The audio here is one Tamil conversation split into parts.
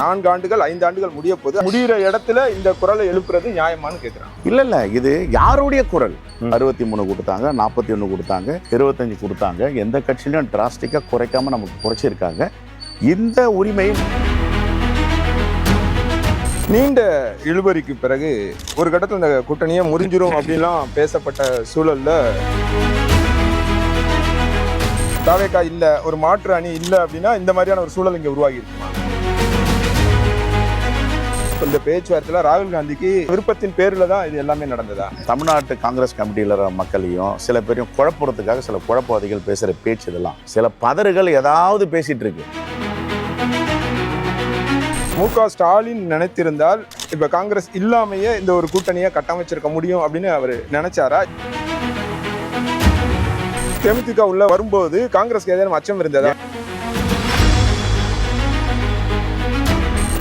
4 ஆண்டுகள் 5 ஆண்டுகள் முடிய போது முடிகிற இடத்துல இந்த குரலை எழுப்புறது நியாயமானு கேட்குறாங்க. இல்ல இது யாருடைய குரல்? 63 கொடுத்தாங்க, 41 கொடுத்தாங்க, 25 கொடுத்தாங்க. எந்த கட்சியிலும் டிராஸ்டிக்கா குறைக்காம நமக்கு குறைச்சிருக்காங்க. இந்த உரிமை நீண்ட இழுபறிக்கு பிறகு ஒரு கட்டத்தில் இந்த கூட்டணியே முறிஞ்சிரும் அப்படின்லாம் பேசப்பட்ட சூழல்ல தாவேகா இல்ல, ஒரு மாற்று அணி இல்ல அப்படின்னா இந்த மாதிரியான ஒரு சூழல் இங்க உருவாகி இருக்குமா? இந்த பேச்சுவார்த்தையில ராகுல் காந்திக்கு விருப்பத்தின் பேர்ல தான் இது எல்லாமே நடந்ததா? தமிழ்நாட்டு காங்கிரஸ் கமிட்டியில மக்களையும் சில பேரையும் குழப்பறதுக்காக சில குழப்பவாதிகள் பேசுற பேச்சு இதெல்லாம் சில பதறுகள் ஏதாவது பேசிட்டு இருக்கு. மு.க. ஸ்டாலின் நினைத்திருந்தால் இப்ப காங்கிரஸ் இல்லாமையே இந்த ஒரு கூட்டணியை கட்டமைச்சிருக்க முடியும் அப்படின்னு அவர் நினைச்சாரா? தேமுதிக உள்ள வரும்போது காங்கிரஸ்க்கு ஏதேனும் அச்சம் இருந்ததா?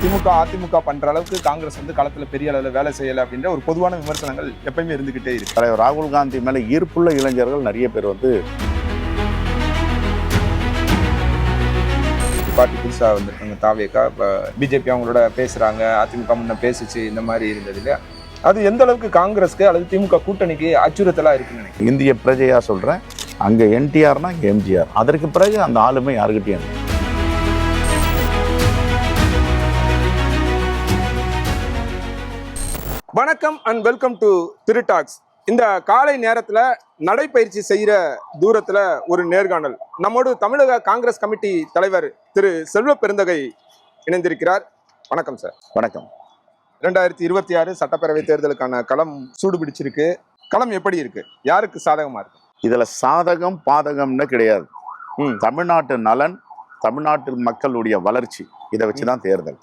திமுக அதிமுக பண்ற அளவுக்கு காங்கிரஸ் களத்துல பெரிய அளவில் வேலை செய்யலை அப்படின்ற ஒரு பொதுவான விமர்சனங்கள் எப்பயுமே இருந்துகிட்டே இருக்கு. தலைவர் ராகுல் காந்தி மேல ஈர்ப்புள்ள இளைஞர்கள் நிறைய பேர் பார்ட்டி புதுசா வந்திருக்காங்க தாவேகா, இப்போ பிஜேபி அவங்களோட பேசுறாங்க, அதிமுக முன்ன பேசுச்சு, இந்த மாதிரி இருந்தது இல்லையா? அது எந்த அளவுக்கு காங்கிரஸ்க்கு அல்லது திமுக கூட்டணிக்கு அச்சுறுத்தலா இருக்குன்னு நினைக்கிறேன். இந்திய பிரஜையா சொல்றேன், அங்க என்டிஆர்னா இங்க எம்ஜிஆர். அதற்கு பிறகு அந்த ஆளுமை யாருக்கிட்டையும். வணக்கம் அண்ட் வெல்கம் டு திருடாக்ஸ். இந்த காலை நேரத்துல நடைப்பயிற்சி செய்யற தூரத்துல ஒரு நேர்காணல். நம்மோடு தமிழக காங்கிரஸ் கமிட்டி தலைவர் திரு செல்வ பெருந்தகை இணைந்திருக்கிறார். வணக்கம் சார். வணக்கம். 2026 சட்டப்பேரவை தேர்தலுக்கான களம் சூடு பிடிச்சிருக்கு. களம் எப்படி இருக்கு? யாருக்கு சாதகமா இருக்கு? இதுல சாதகம் பாதகம்னு கிடையாது. தமிழ்நாட்டு நலன், தமிழ்நாட்டு மக்களுடைய வளர்ச்சி, இதை வச்சுதான் தேர்தல்.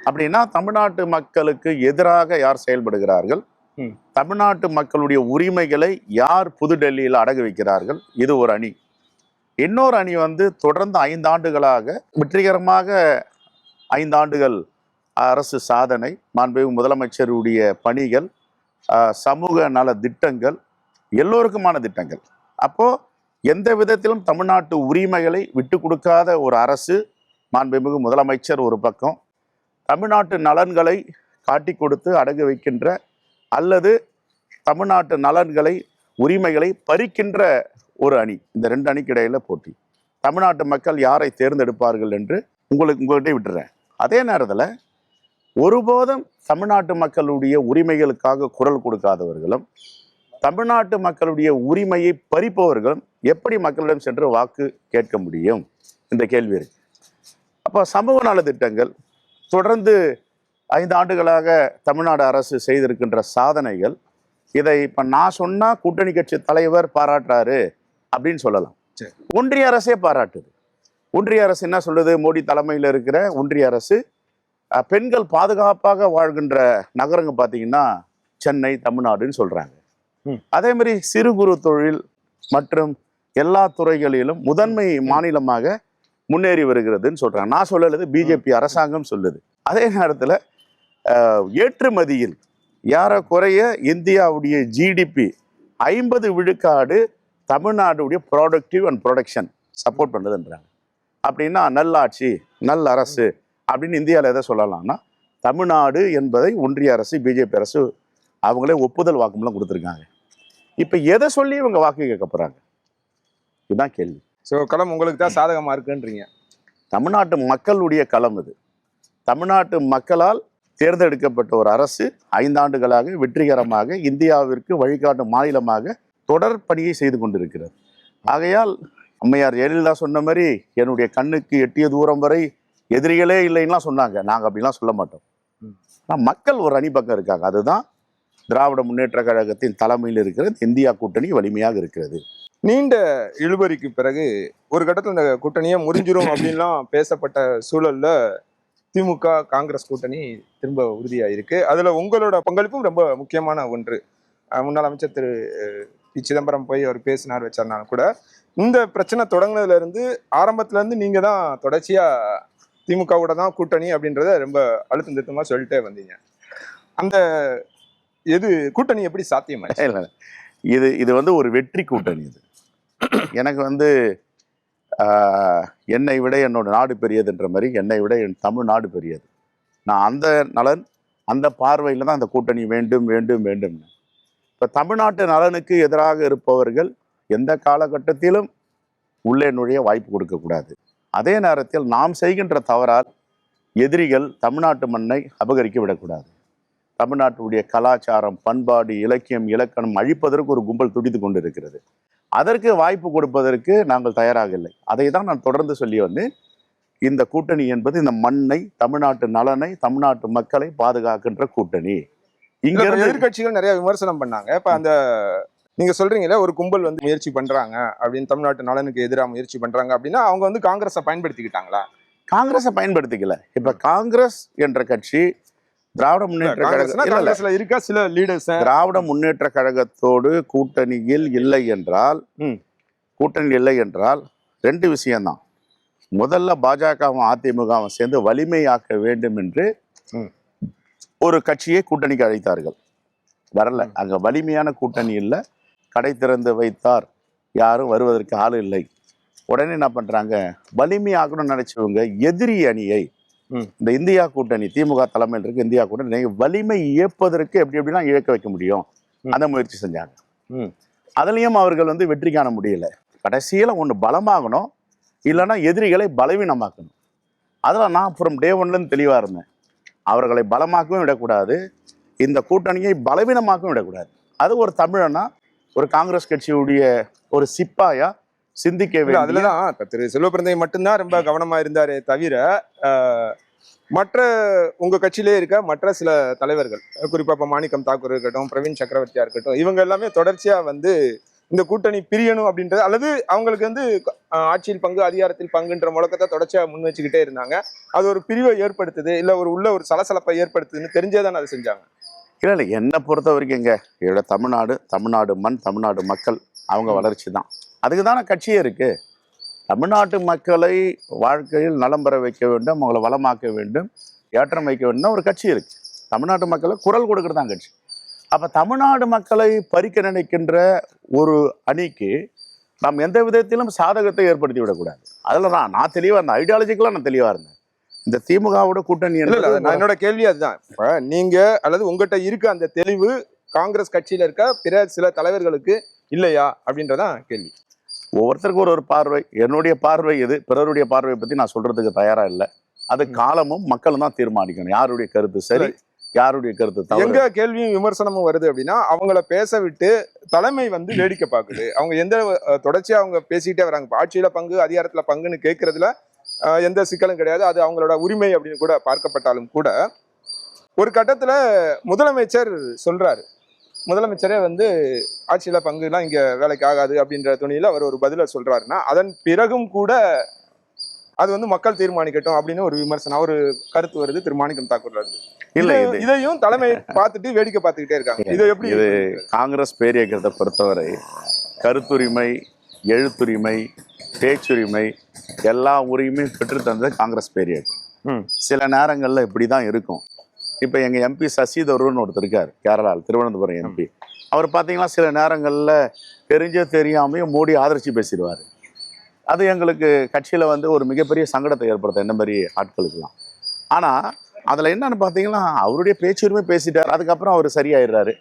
அப்படின்னா தமிழ்நாட்டு மக்களுக்கு எதிராக யார் செயல்படுகிறார்கள், தமிழ்நாட்டு மக்களுடைய உரிமைகளை யார் புதுடெல்லியில் அடகு வைக்கிறார்கள், இது ஒரு அணி. இன்னொரு அணி தொடர்ந்து 5 ஆண்டுகளாக வெற்றிகரமாக 5 ஆண்டுகள் அரசு சாதனை, மாண்புமிகு முதலமைச்சருடைய பணிகள், சமூக நல திட்டங்கள், எல்லோருக்குமான திட்டங்கள். அப்போ எந்த விதத்திலும் தமிழ்நாட்டு உரிமைகளை விட்டு கொடுக்காத ஒரு அரசு, மாண்புமிகு முதலமைச்சர் ஒரு பக்கம், தமிழ்நாட்டு நலன்களை காட்டி கொடுத்து அடகு வைக்கின்ற அல்லது தமிழ்நாட்டு நலன்களை உரிமைகளை பறிக்கின்ற ஒரு அணி. இந்த 2 அணிக்கு இடையில போட்டி. தமிழ்நாட்டு மக்கள் யாரை தேர்ந்தெடுப்பார்கள் என்று உங்கள்கிட்ட விட்டுறேன். அதே நேரத்தில் ஒருபோதும் தமிழ்நாட்டு மக்களுடைய உரிமைகளுக்காக குரல் கொடுக்காதவர்களும் தமிழ்நாட்டு மக்களுடைய உரிமையை பறிப்பவர்களும் எப்படி மக்களிடம் சென்று வாக்கு கேட்க முடியும்? இந்த கேள்வி இருக்கு. அப்போ சமூக நல திட்டங்கள் தொடர்ந்து 5 ஆண்டுகளாக தமிழ்நாடு அரசு செய்திருக்கின்ற சாதனைகள், இதை இப்போ நான் சொன்னா கூட்டணி கட்சி தலைவர் பாராட்டுறாரு அப்படின்னு சொல்லலாம். ஒன்றிய அரசே பாராட்டுது. ஒன்றிய அரசு என்ன சொல்லுது? மோடி தலைமையில் இருக்கிற ஒன்றிய அரசு பெண்கள் பாதுகாப்பாக வாழ்கின்ற நகரங்க பார்த்தீங்கன்னா சென்னை, தமிழ்நாடுன்னு சொல்றாங்க. அதே மாதிரி சிறு குறு தொழில் மற்றும் எல்லா துறைகளிலும் முதன்மை மாநிலமாக முன்னேறி வருகிறதுன்னு சொல்றாங்க. நான் சொல்லலது, பிஜேபி அரசாங்கம் சொல்லுது. அதே நேரத்தில் ஏற்றுமதியில் ஏறக்குறைய இந்தியாவுடைய ஜிடிபி 50 விழுக்காடு தமிழ்நாடுடைய ப்ராடக்டிவ் அண்ட் ப்ரொடக்ஷன் சப்போர்ட் பண்ணுதுன்றாங்க. அப்படின்னா நல்லாட்சி, நல்ல அரசு அப்படின்னு இந்தியாவில் எதை சொல்லலாம்னா தமிழ்நாடு என்பதை ஒன்றிய அரசு, பிஜேபி அரசு அவங்களே ஒப்புதல் வாக்குமூலம் கொடுத்துருக்காங்க. இப்போ எதை சொல்லி இவங்க வாக்கு கேட்க போகிறாங்க? இதுதான் கேள்வி. ஸோ களம் உங்களுக்கு தான் சாதகமாக இருக்குன்றீங்க. தமிழ்நாட்டு மக்களுடைய களம் இது. தமிழ்நாட்டு மக்களால் தேர்ந்தெடுக்கப்பட்ட ஒரு அரசு 5 ஆண்டுகளாக வெற்றிகரமாக இந்தியாவிற்கு வழிகாட்டும் மாநிலமாக தொடர் பணியை செய்து கொண்டிருக்கிறது. ஆகையால் அம்மையார் ஜெயலலிதா சொன்ன மாதிரி என்னுடைய கண்ணுக்கு எட்டிய தூரம் வரை எதிரிகளே இல்லைன்னா சொன்னாங்க. நாங்கள் அப்படிலாம் சொல்ல மாட்டோம். ஆனால் மக்கள் ஒரு அணி பக்கம் இருக்காங்க. அதுதான் திராவிட முன்னேற்ற கழகத்தின் தலைமையில் இருக்கிறது. இந்தியா கூட்டணி வலிமையாக இருக்கிறது. நீண்ட இழுபறிக்கு பிறகு ஒரு கட்டத்தில் இந்த கூட்டணியே முறிஞ்சிரும் அப்படின்லாம் பேசப்பட்ட சூழல்ல திமுக காங்கிரஸ் கூட்டணி திரும்ப உறுதியாயிருக்கு. அதுல உங்களோட பங்களிப்பும் ரொம்ப முக்கியமான ஒன்று. முன்னாள் அமைச்சர் திரு பி. சிதம்பரம் போய் அவர் பேசினார் வச்சாருனாலும் கூட இந்த பிரச்சனை தொடங்கினதுல இருந்து ஆரம்பத்துல இருந்து நீங்க தான் தொடர்ச்சியா திமுகவோட தான் கூட்டணி அப்படின்றத ரொம்ப அழுத்தம் திருத்தமா சொல்லிட்டே வந்தீங்க. அந்த கூட்டணி எப்படி சாத்தியமா? இது ஒரு வெற்றி கூட்டணி. இது எனக்கு என்னை விட என்னோட நாடு பெரியதுன்ற மாதிரி என்னை விட என் தமிழ்நாடு பெரியது. நான் அந்த நலன் அந்த பார்வையில் தான் அந்த கூட்டணி வேண்டும் வேண்டும் வேண்டும். இப்போ தமிழ்நாட்டு நலனுக்கு எதிராக இருப்பவர்கள் எந்த காலகட்டத்திலும் உள்ளே நுழைய வாய்ப்பு கொடுக்கக்கூடாது. அதே நேரத்தில் நாம் செய்கின்ற தவறால் எதிரிகள் தமிழ்நாட்டு மண்ணை அபகரிக்க விடக்கூடாது. தமிழ்நாட்டுடைய கலாச்சாரம், பண்பாடு, இலக்கியம், இலக்கணம் அழிப்பதற்கு ஒரு கும்பல் துடித்து கொண்டு இருக்கிறது. அதற்கு வாய்ப்பு கொடுப்பதற்கு நாங்கள் தயாராக இல்லை. அதை தான் நான் தொடர்ந்து சொல்லி வந்து, இந்த கூட்டணி என்பது இந்த மண்ணை, தமிழ்நாட்டு நலனை, தமிழ்நாட்டு மக்களை பாதுகாக்கின்ற கூட்டணி. இங்க எதிர்கட்சிகள் நிறைய விமர்சனம் பண்ணாங்க. இப்ப அந்த நீங்க சொல்றீங்களே ஒரு கும்பல் வந்து முயற்சி பண்றாங்க அப்படின்னு, தமிழ்நாட்டு நலனுக்கு எதிராக முயற்சி பண்றாங்க அப்படின்னா அவங்க வந்து காங்கிரஸை பயன்படுத்திக்கிட்டாங்களா? காங்கிரஸை பயன்படுத்திக்கல. இப்ப காங்கிரஸ் என்ற கட்சி திராவிட முன்னேற்ற கழகத்துல இருக்க சில லீடர்ஸ் திராவிட முன்னேற்ற கழகத்தோடு கூட்டணியில் இல்லை என்றால், ரெண்டு விஷயம்தான். முதல்ல பாஜகவும் அதிமுகவும் சேர்ந்து வலிமையாக்க வேண்டும் என்று ஒரு கட்சியை கூட்டணிக்கு அழைத்தார்கள். வரல. அங்க வலிமையான கூட்டணி இல்லை. கடை திறந்து வைத்தார், யாரும் வருவதற்கு ஆள் இல்லை. உடனே என்ன பண்றாங்க, வலிமையாக்கணும்னு நினைச்சவங்க எதிரி அணியை, இந்த இந்தியா கூட்டணி, திமுக தலைமையில் இருக்கு இந்தியா கூட்டணி, வலிமை இயப்பதற்கு எப்படி எப்படிலாம் இழக்க வைக்க முடியும், அந்த முயற்சி செஞ்சாங்க. அதுலயும் அவர்கள் வந்து வெற்றி காண முடியல. கடைசியில ஒண்ணு பலமாகணும், இல்லைன்னா எதிரிகளை பலவீனமாக்கணும். அதில் நான் ஃப்ரம் டே ஒன்லேருந்து தெளிவாக இருந்தேன். அவர்களை பலமாக்கவும் விடக்கூடாது, இந்த கூட்டணியை பலவீனமாக்கவும் விடக்கூடாது. அது ஒரு தமிழனா, ஒரு காங்கிரஸ் கட்சியுடைய ஒரு சிப்பாயா சிந்திக்க வேண்டும். அதுலதான் திரு செல்வப்பிரந்தை மட்டும்தான் ரொம்ப கவனமா இருந்தாரே தவிர, மற்ற உங்க கட்சியிலே இருக்க மற்ற சில தலைவர்கள், குறிப்பா இப்ப மாணிக்கம் தாக்கூர் இருக்கட்டும், பிரவீன் சக்கரவர்த்தியா இருக்கட்டும், இவங்க எல்லாமே தொடர்ச்சியா வந்து இந்த கூட்டணி பிரியணும் அப்படின்றது, அல்லது அவங்களுக்கு வந்து ஆட்சியில் பங்கு, அதிகாரத்தில் பங்குன்ற முழக்கத்தை தொடர்ச்சியா முன் வச்சுக்கிட்டே இருந்தாங்க. அது ஒரு பிரிவை ஏற்படுத்துது, இல்ல ஒரு சலசலப்பை ஏற்படுத்துதுன்னு தெரிஞ்சேதான் அதை செஞ்சாங்க. இல்லை, என்னை பொறுத்த வரைக்கும் இதோட தமிழ்நாடு மண், தமிழ்நாடு மக்கள், அவங்க வளர்ச்சி தான். அதுக்கு தானே கட்சியே இருக்கு. தமிழ்நாட்டு மக்களை வாழ்க்கையில் நலம் பெற வைக்க வேண்டும், அவங்களை வளமாக்க வேண்டும், ஏற்றம் வைக்க வேண்டும் ஒரு கட்சி இருக்கு. தமிழ்நாட்டு மக்களை குரல் கொடுக்கறது தான் கட்சி. அப்ப தமிழ்நாடு மக்களை பறிக்க நினைக்கின்ற ஒரு அணிக்கு நாம் எந்த விதத்திலும் சாதகத்தை ஏற்படுத்தி விடக்கூடாது. அதுல நான் தெளிவா இருந்தேன். ஐடியாலஜிக்கலா நான் தெளிவா இருந்தேன். இந்த திமுகவோட கூட்டணி, என்னோட கேள்வி அதுதான். இப்ப நீங்க அல்லது உங்ககிட்ட இருக்க அந்த தெளிவு காங்கிரஸ் கட்சியில இருக்க பிற சில தலைவர்களுக்கு இல்லையா அப்படின்றதான் கேள்வி. ஒவ்வொருத்தருக்கும் ஒரு பார்வை. என்னுடைய பார்வை இது, பிறருடைய பார்வையை பத்தி நான் சொல்றதுக்கு தயாரா இல்லை. அது காலமும் மக்களும் தான் தீர்மானிக்கணும், யாருடைய கருத்து சரி, யாருடைய கருத்து தவறு. எங்க கேள்வியும் விமர்சனமும் வருது அப்படின்னா, அவங்கள பேச விட்டு தலைமை வந்து வேடிக்கை பார்க்குது. அவங்க எந்த தொடர்ச்சியா அவங்க பேசிக்கிட்டே வராங்க. ஆட்சியில பங்கு, அதிகாரத்துல பங்குன்னு கேட்கறதுல எந்த சிக்கலும் கிடையாது, அது அவங்களோட உரிமை அப்படின்னு கூட பார்க்கப்பட்டாலும் கூட, ஒரு கட்டத்துல முதலமைச்சர் சொல்றாரு, முதலமைச்சரே வந்து ஆட்சியில பங்குலாம் இங்க வேலைக்கு ஆகாது அப்படின்ற துணியில அவர் ஒரு பதில சொல்றாருன்னா, அதன் பிறகும் கூட அது வந்து மக்கள் தீர்மானிக்கட்டும் அப்படின்னு ஒரு விமர்சனம், ஒரு கருத்து வருது திரு மாணிக்கம் தாக்கூர்ல இருந்து. இல்ல, இதையும் தலைமை பார்த்துட்டு வேடிக்கை பார்த்துக்கிட்டே இருக்காங்க. இது எப்படி? இது காங்கிரஸ் பேரியக்கத்தை பொறுத்தவரை கருத்துரிமை, எழுத்துரிமை, பேச்சுரிமை எல்லா உரிமையும் பெற்று தந்தது காங்கிரஸ் பேரியக்கம். சில நேரங்கள்ல இப்படிதான் இருக்கும். இப்ப எங்க எம்பி சசி தரூர்னு ஒருத்தர் இருக்காரு, கேரளா திருவனந்தபுரம் எம்பி. அவர் பாத்தீங்கன்னா சில நேரங்கள்ல தெரியாமையும் மோடி ஆதரிச்சு பேசிடுவாரு. அது எங்களுக்கு கட்சியில வந்து ஒரு மிகப்பெரிய சங்கடத்தை ஏற்படுத்த, இந்த மாதிரி ஆட்களுக்கெல்லாம். ஆனா அதுல என்னன்னு பாத்தீங்கன்னா, அவருடைய பேச்சுரிமை பேசிட்டார், அதுக்கப்புறம் அவர் சரியாயிடுறாரு.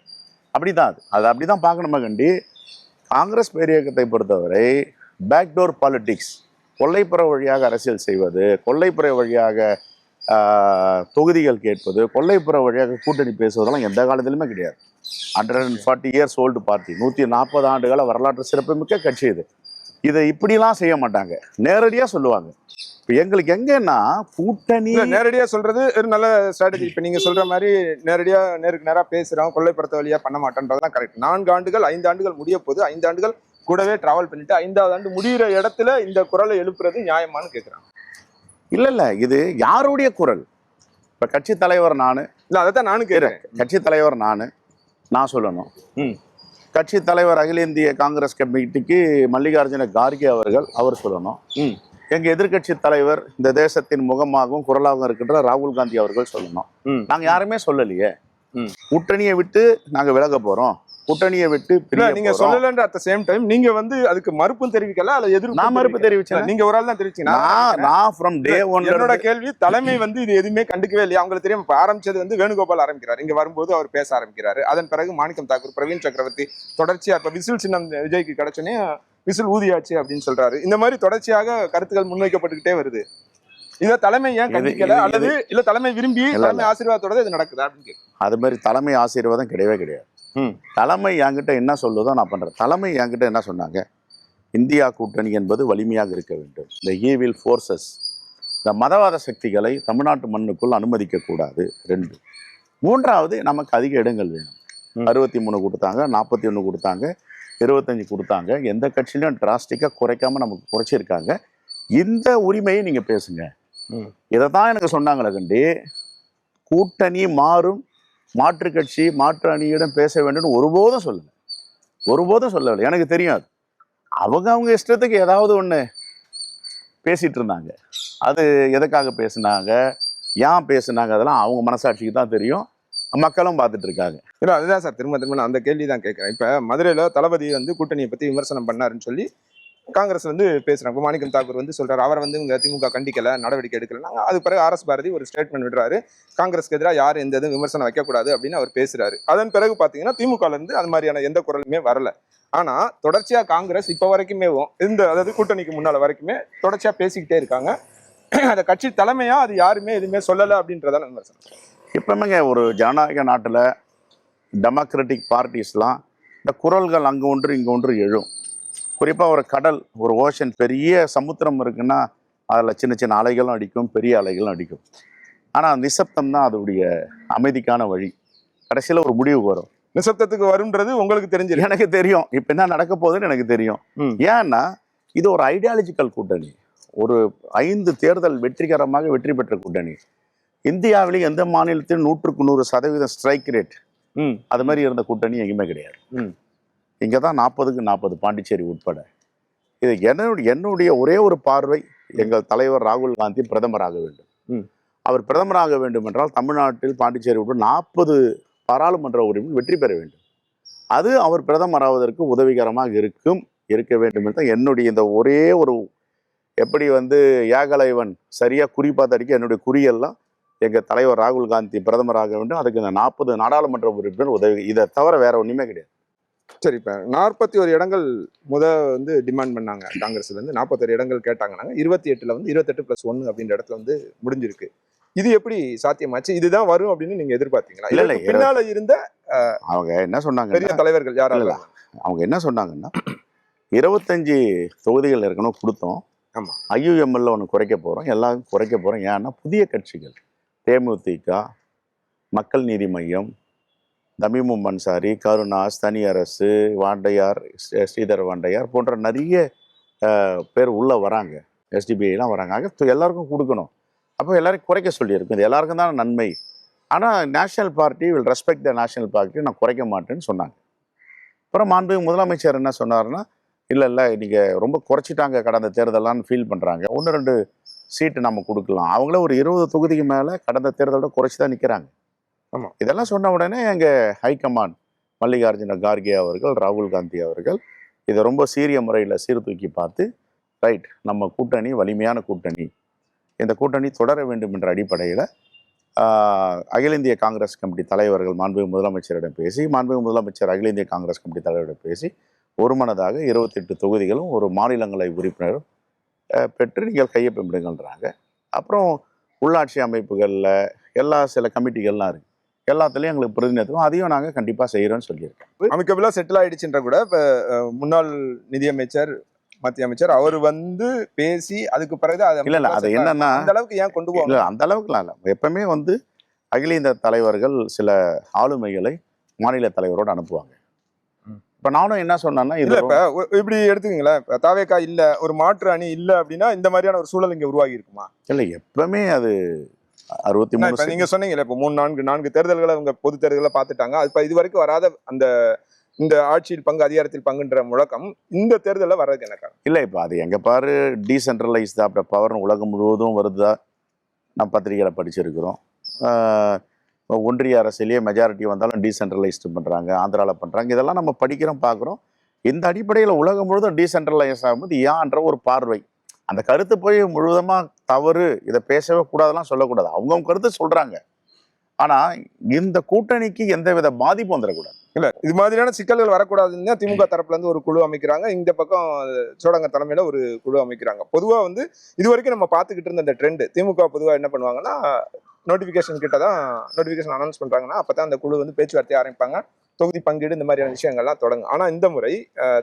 அப்படிதான் அது அப்படிதான் பார்க்கணுமா கண்டி. காங்கிரஸ் பேரியக்கத்தை பொறுத்தவரை பேக்டோர் பாலிட்டிக்ஸ், கொல்லைப்புற வழியாக அரசியல் செய்வது, கொல்லைப்புற வழியாக தொகுதிகள் கேட்பது, கொல்லைப்புற வழியாக கூட்டணி பேசுவதெல்லாம் எந்த காலத்திலுமே கிடையாது. 140 years ஓல்டு பார்ட்டி, 140 ஆண்டுகால வரலாற்று சிறப்புமிக்க கட்சி இது. இதை இப்படிலாம் செய்ய மாட்டாங்க, நேரடியா சொல்லுவாங்க. இப்போ எங்களுக்கு எங்கன்னா கூட்டணி நேரடியா சொல்றது ஒரு நல்ல ஸ்ட்ராட்டஜி. இப்போ நீங்க சொல்ற மாதிரி நேரடியா நேருக்கு நேரா பேசுறோம், கொள்ளைப்புறத்த வழியா பண்ண மாட்டேன்றதுதான் கரெக்ட். 4 ஆண்டுகள் 5 ஆண்டுகள் முடிய போது, 5 ஆண்டுகள் கூடவே டிராவல் பண்ணிட்டு 5வது ஆண்டு முடிகிற இடத்துல இந்த குரலை எழுப்புறது நியாயமானு கேட்குறாங்க. இல்ல, இது யாருடைய குரல்? இப்ப கட்சி தலைவர் நானு, இல்ல அதைத்தான் நானும் கேட்கிறேன். கட்சி தலைவர் நான் சொல்லணும். கட்சி தலைவர் அகில இந்திய காங்கிரஸ் கமிட்டிக்கு மல்லிகார்ஜுன கார்கே அவர் சொல்லணும். எங்க எதிர்கட்சி தலைவர், இந்த தேசத்தின் முகமாகவும் குரலாகவும் இருக்கின்ற ராகுல் காந்தி அவர்கள் சொல்லணும். நாங்க யாருமே சொல்லலையே. கூட்டணியை விட்டு நாங்க விலக போறோம், கூட்டணியை விட்டு பிரிய நீங்க போறோம். சொல்லலன்ற அட் சேம் டைம் நீங்க வந்து அதுக்கு மறுப்பும் தெரிவிக்கல அல்ல எதிர்ப்பு நான் மறுப்பு தெரிவிச்சேன். நீங்க ஒரு ஆள் தான் தெரிவிச்சீங்க. நான் ஃப்ரம் டே ஒன் என்னோட கேள்வி தலைமை வந்து இது எதுவுமே கண்டுக்கவே இல்லையா? அவங்களுக்கு தெரியும். இப்ப ஆரம்பிச்சது வந்து வேணுகோபால் ஆரம்பிக்கிறார், இங்க வரும்போது அவர் பேச ஆரம்பிக்கிறாரு. அதன் பிறகு மாணிக்கம் தாக்கூர், பிரவீன் சக்கரவர்த்தி தொடர்ச்சியா இப்ப விசில் சின்னம் விஜய்க்கு கிடைச்சோன்னே விசில் ஊதியாச்சு அப்படின்னு சொல்றாரு. இந்த மாதிரி தொடர்ச்சியாக கருத்துக்கள் முன்வைக்கப்பட்டுக்கிட்டே வருது. இதை தலைமை ஏன் கண்டிக்கல? அல்லது இல்ல தலைமை விரும்பி தலைமை ஆசீர்வாதத்தோட இது நடக்குதா அப்படின்னு? அது மாதிரி தலைமை ஆசீர்வாதம் கிடையவே கிடையாது. தலைமை என்கிட்ட என்ன சொல்லுதோ நான் பண்றேன். தலைமை என்கிட்ட என்ன சொன்னாங்க, இந்தியா கூட்டணி என்பது வலிமையாக இருக்க வேண்டும். இந்த ஈவில் ஃபோர்ஸஸ், இந்த மதவாத சக்திகளை தமிழ்நாட்டு மண்ணுக்குள் அனுமதிக்க கூடாது. 2. 3வது, நமக்கு அதிக இடங்கள் வேணும். 63 கொடுத்தாங்க, 41 கொடுத்தாங்க, 25 கொடுத்தாங்க. எந்த கட்சியிலும் டிராஸ்டிக்காக குறைக்காம நமக்கு குறைச்சிருக்காங்க. இந்த உரிமையை நீங்க பேசுங்க. இதைத்தான் எனக்கு சொன்னாங்களே கண்டி, கூட்டணி மாறும், மாற்று கட்சி மாற்று அணியிடம் பேச வேண்டும் ஒருபோதும் சொல்லலை. எனக்கு தெரியாது. அவங்க இஷ்டத்துக்கு ஏதாவது ஒன்று பேசிட்டு இருந்தாங்க. அது எதுக்காக பேசுனாங்க, ஏன் பேசுனாங்க, அதெல்லாம் அவங்க மனசாட்சிக்கு தான் தெரியும். மக்களும் பார்த்துட்டு இருக்காங்க. இல்லை, அதுதான் சார் திரும்ப நான் அந்த கேள்வி தான் கேட்குறேன். இப்போ மதுரையில் தளபதி வந்து கூட்டணியை பற்றி விமர்சனம் பண்ணாருன்னு சொல்லி காங்கிரஸ் வந்து பேசுறாங்க. இப்போ மாணிக்கம் தாக்கூர் வந்து சொல்றாரு, அவரை வந்து இங்க திமுக கண்டிக்கல, நடவடிக்கை எடுக்கலன்னா. அது பிறகு RS பாரதி ஒரு ஸ்டேட்மெண்ட் விடுறாரு, காங்கிரஸ்க்கு எதிராக யாரும் எந்த இதுவும் விமர்சனம் வைக்கக்கூடாது அப்படின்னு அவர் பேசுறாரு. அதன் பிறகு பாத்தீங்கன்னா திமுகல இருந்து அந்த மாதிரியான எந்த குரலுமே வரல. ஆனா தொடர்ச்சியா காங்கிரஸ் இப்ப வரைக்குமே அதாவது கூட்டணிக்கு முன்னால வரைக்குமே தொடர்ச்சியா பேசிக்கிட்டே இருக்காங்க. அந்த கட்சி தலைமையா அது யாருமே எதுவுமே சொல்லல அப்படின்றதான விமர்சனம். இப்பவுமேங்க ஒரு ஜனநாயக நாட்டுல டெமோக்ராட்டிக் பார்ட்டிஸ்லாம் இந்த குரல்கள் அங்க ஒன்று இங்க ஒன்று எழும். குறிப்பாக ஒரு கடல், ஒரு ஓஷன், பெரிய சமுத்திரம் இருக்குன்னா அதில் சின்ன சின்ன அலைகளும் அடிக்கும், பெரிய அலைகளும் அடிக்கும். ஆனால் நிசப்தம் தான் அதோடைய அமைதிக்கான வழி. கடைசியில் ஒரு முடிவுக்கு வரும். நிசப்தத்துக்கு வரும்ன்றது உங்களுக்கு தெரிஞ்சிருக்கு. எனக்கு தெரியும் இப்போ என்ன நடக்க போகுதுன்னு எனக்கு தெரியும். ஏன்னா இது ஒரு ஐடியாலஜிக்கல் கூட்டணி, ஒரு 5 தேர்தல் வெற்றிகரமாக வெற்றி பெற்ற கூட்டணி. இந்தியாவிலேயே எந்த மாநிலத்திலும் 100% ஸ்ட்ரைக் ரேட் அது மாதிரி இருந்த கூட்டணி எங்கேயுமே கிடையாது. இங்கே தான் 40க்கு 40 பாண்டிச்சேரி உட்பட. இது என்னுடைய ஒரே ஒரு பார்வை, எங்கள் தலைவர் ராகுல் காந்தி பிரதமராக வேண்டும். அவர் பிரதமராக வேண்டும் என்றால் தமிழ்நாட்டில் பாண்டிச்சேரி உட்பட 40 பாராளுமன்ற உறுப்பினர் வெற்றி பெற வேண்டும். அது அவர் பிரதமராவதற்கு உதவிகரமாக இருக்க வேண்டும் என்று என்னுடைய இந்த ஒரே ஒரு, எப்படி வந்து ஏகலைவன் சரியா குறிப்பாக தடிக்க என்னுடைய குறியெல்லாம் எங்கள் தலைவர் ராகுல் காந்தி பிரதமராக வேண்டும். அதுக்கு இந்த 40 நாடாளுமன்ற உறுப்பினர் உதவி, இதை தவிர வேற ஒன்றுமே கிடையாது. சரி, இப்போ 41 இடங்கள் வந்து டிமாண்ட் பண்ணாங்க காங்கிரஸ்ல இருந்து. 41 இடங்கள் கேட்டாங்கன்னாங்க. 28ல வந்து 28+1 அப்படின்ற இடத்துல வந்து முடிஞ்சிருக்கு. இது எப்படி சாத்தியமாச்சு? இதுதான் வரும் அப்படின்னு நீங்க எதிர்பார்த்தீங்களா? இல்ல பின்னால இருந்த அவங்க என்ன சொன்னாங்க, பெரிய தலைவர்கள் யாரால அவங்க என்ன சொன்னாங்கன்னா 25 தொகுதிகள் ஏற்கனவே கொடுத்தோம். ஆமா, IUML ஒன்று குறைக்க போறோம், எல்லாம் குறைக்க போறோம். ஏன்னா புதிய கட்சிகள் தேமுதிக, மக்கள் நீதி மையம், தமிமும் அன்சாரி, கருணாஸ், தனி அரசு, வாண்டையார், ஸ்ரீதர் வாண்டையார் போன்ற நிறைய பேர் உள்ளே வராங்க. SDBIலாம் வராங்க. ஆக எல்லாருக்கும் கொடுக்கணும். அப்போ எல்லாரும் குறைக்க சொல்லியிருக்கும். இது எல்லாருக்கும் தான் நன்மை. ஆனால் national party will respect the national party, நான் குறைக்க மாட்டேன்னு சொன்னாங்க. அப்புறம் மாண்புமிகு முதலமைச்சர் என்ன சொன்னார்னா, இல்லை நீங்கள் ரொம்ப குறைச்சிட்டாங்க கடந்த தேர்தலான்னு ஃபீல் பண்ணுறாங்க, 1-2 சீட்டு நம்ம கொடுக்கலாம். அவங்கள ஒரு 20 தொகுதிக்கு மேலே கடந்த தேர்தலோட குறைச்சி தான் நிற்கிறாங்க. ஆமாம், இதெல்லாம் சொன்ன உடனே எங்கள் ஹைகமாண்ட் மல்லிகார்ஜுன கார்கே அவர்கள், ராகுல் காந்தி அவர்கள் இதை ரொம்ப சீரிய முறையில் சீர்தூக்கி பார்த்து, ரைட், நம்ம கூட்டணி வலிமையான கூட்டணி, இந்த கூட்டணி தொடர வேண்டும் என்ற அடிப்படையில் அகில இந்திய காங்கிரஸ் கமிட்டி தலைவர்கள் மாண்புமிகு முதலமைச்சரிடம் பேசி, மாண்புமிகு முதலமைச்சர் அகில இந்திய காங்கிரஸ் கமிட்டி தலைவரிடம் பேசி ஒருமனதாக 28 தொகுதிகளும் ஒரு மாநிலங்களவை உறுப்பினரும் பெற்று நீங்கள் கையொப்பமிடுங்கன்றாங்க. அப்புறம் உள்ளாட்சி அமைப்புகளில் சில கமிட்டிகள்லாம் இருக்குது, எல்லாத்துலேயும் எங்களுக்கு பிரதிநிதித்துவம், அதையும் நாங்கள் கண்டிப்பாக செய்கிறோன்னு சொல்லியிருக்கோம். அமைக்கபிளாக செட்டில் ஆகிடுச்சுன்ற கூட இப்போ முன்னாள் நிதியமைச்சர், மத்திய அமைச்சர் அவர் வந்து பேசி அதுக்கு பிறகு இல்லை அது என்னன்னா அந்த அளவுக்கு ஏன் கொண்டு போகல? இல்லை அந்த அளவுக்குலாம் இல்லை. எப்பவுமே வந்து அகில இந்திய தலைவர்கள் சில ஆளுமைகளை மாநில தலைவரோடு அனுப்புவாங்க. இப்போ நானும் என்ன சொன்னேன்னா, இது இப்போ இப்படி எடுத்துக்கீங்களேன், தாவேக்கா இல்லை, ஒரு மாற்று அணி இல்லை அப்படின்னா இந்த மாதிரியான ஒரு சூழல் இங்கே உருவாகி இருக்குமா? இல்லை, எப்பவுமே அது 63. நீங்க சொன்னீங்கல்ல, இப்போ 4 தேர்தல்களை அவங்க பொது தேர்தல்களை பார்த்துட்டாங்க. அது இது வரைக்கும் வராத அந்த இந்த ஆட்சியில் பங்கு, அதிகாரத்தில் பங்குன்ற முழக்கம் இந்த தேர்தலில் வர்றதுக்கு என்ன காரணம்? இல்லை, இப்போ அது எங்கே பாரு டீசென்ட்ரலைஸ்டு ஆஃப்டர் பவர்னு உலகம் முழுவதும் வருதா, நம்ம பத்திரிகைகளை படிச்சிருக்கிறோம். ஒன்றிய அரசியலேயே மெஜாரிட்டி வந்தாலும் டீசென்ட்ரலைஸ்டு பண்ணுறாங்க, ஆந்திராவில் பண்ணுறாங்க. இதெல்லாம் நம்ம படிக்கிறோம், பார்க்குறோம். இந்த அடிப்படையில் உலகம் முழுதும் டீசென்ட்ரலைஸ் ஆகும்போது ஏன்ற ஒரு பார்வை. அந்த கருத்து போய் முழுவதுமாக தவறு, இதை பேசவே கூடாதெல்லாம் சொல்லக்கூடாது. அவங்கவுங்க கருத்து சொல்கிறாங்க. ஆனால் இந்த கூட்டணிக்கு எந்த வித பாதிப்பும் வந்துடக்கூடாது. இல்ல இது மாதிரியான சிக்கல்கள் வரக்கூடாதுன்னு திமுக தரப்புல இருந்து ஒரு குழு அமைக்கிறாங்க, இந்த பக்கம் சோடங்க தலைமையில ஒரு குழு அமைக்கிறாங்க. பொதுவா வந்து இது வரைக்கும் நம்ம பார்த்துக்கிட்டு இருந்த இந்த ட்ரெண்ட், திமுக பொதுவா என்ன பண்ணுவாங்கன்னா, நோட்டிபிகேஷன் கிட்ட தான் நோட்டிபிகேஷன் அனௌன்ஸ் பண்றாங்கன்னா அப்பதான் அந்த குழு வந்து பேச்சுவார்த்தை ஆரம்பிப்பாங்க, தொகுதி பங்கீடு இந்த மாதிரியான விஷயங்கள்லாம் தொடங்கும். ஆனா இந்த முறை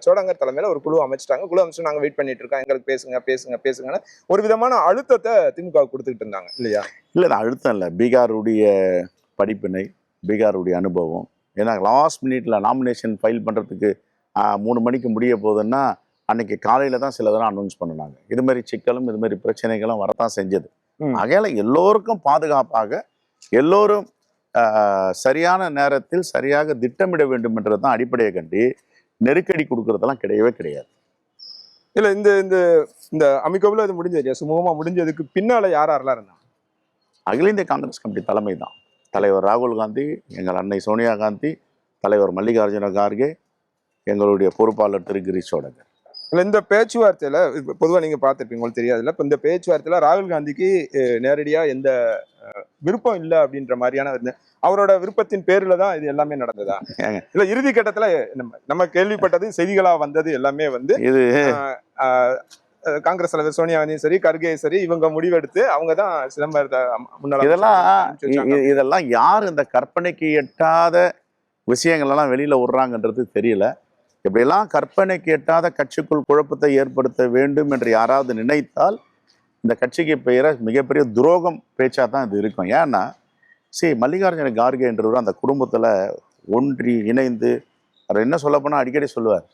சோடங்கர் தலைமையில ஒரு குழு அமைச்சிட்டாங்க. குழு அமைச்சு நாங்க வெயிட் பண்ணிட்டு இருக்கோம், எங்களுக்கு பேசுங்க பேசுங்க பேசுங்கன்னு ஒரு விதமான அழுத்தத்தை திமுக கொடுத்துக்கிட்டு இருந்தாங்க இல்லையா? இல்லை, அது அழுத்தம் இல்லை. பீகாருடைய படிப்பினை, பீகாருடைய அனுபவம். ஏன்னா லாஸ்ட் மினிட்ல நாமினேஷன் ஃபைல் பண்ணுறதுக்கு 3 மணிக்கு முடிய போகுதுன்னா அன்னைக்கு காலையில் தான் சிலதெல்லாம் அனௌன்ஸ் பண்ணினாங்க. இது மாதிரி சிக்கலும் இது மாதிரி பிரச்சனைகளும் வரத்தான் செஞ்சது. ஆகையால எல்லோருக்கும் பாதுகாப்பாக, எல்லோரும் சரியான நேரத்தில் சரியாக திட்டமிட வேண்டும் என்றது தான் அடிப்படையை கண்டி நெருக்கடி கொடுக்கறதெல்லாம் கிடையவே கிடையாது. இல்ல இந்த இந்த இந்த அமிகோவில் அது முடிஞ்சது இல்லையா? சுமூகமா முடிஞ்சதுக்கு பின்னால யாரெல்லாம் இருந்தாங்க? அகில இந்திய காங்கிரஸ் கமிட்டி தலைமை தான். தலைவர் ராகுல் காந்தி, எங்கள் அன்னை சோனியா காந்தி, தலைவர் மல்லிகார்ஜுன கார்கே, எங்களுடைய பொறுப்பாளர் திரு கிரீஷ் சோடங்கர். இந்த பேச்சுவார்த்தையில பொதுவாக நீங்க பார்த்துருப்பீங்க, உங்களுக்கு தெரியாதுல்ல, இப்போ இந்த பேச்சுவார்த்தையில ராகுல் காந்திக்கு நேரடியா எந்த விருப்பம் இல்லை அப்படின்ற மாதிரியான அவரோட விருப்பத்தின் பேர்ல தான் இது எல்லாமே நடந்ததா? இல்ல இறுதி கட்டத்துல நம்ம கேள்விப்பட்டது, செய்திகளா வந்தது எல்லாமே வந்து இது காங்கிரஸ் தலைவர் சோனியா காந்தியும் சரி, கர்கே சரி, இவங்க முடிவெடுத்து அவங்க தான் சிதம்பரத்தை இதெல்லாம் யார் இந்த கற்பனைக்கு எட்டாத விஷயங்கள் எல்லாம் வெளியில விடுறாங்கன்றது தெரியல. இப்படியெல்லாம் கற்பனைக்கு எட்டாத கட்சிக்குள் குழப்பத்தை ஏற்படுத்த வேண்டும் என்று யாராவது நினைத்தால் இந்த கட்சிக்கு பெயர மிகப்பெரிய துரோகம் பேச்சா தான் இது இருக்கும். ஏன்னா மல்லிகார்ஜுன கார்கே என்றவர் அந்த குடும்பத்துல ஒன்றி இணைந்து, அவர் என்ன சொல்ல போனா அடிக்கடி சொல்லுவார்,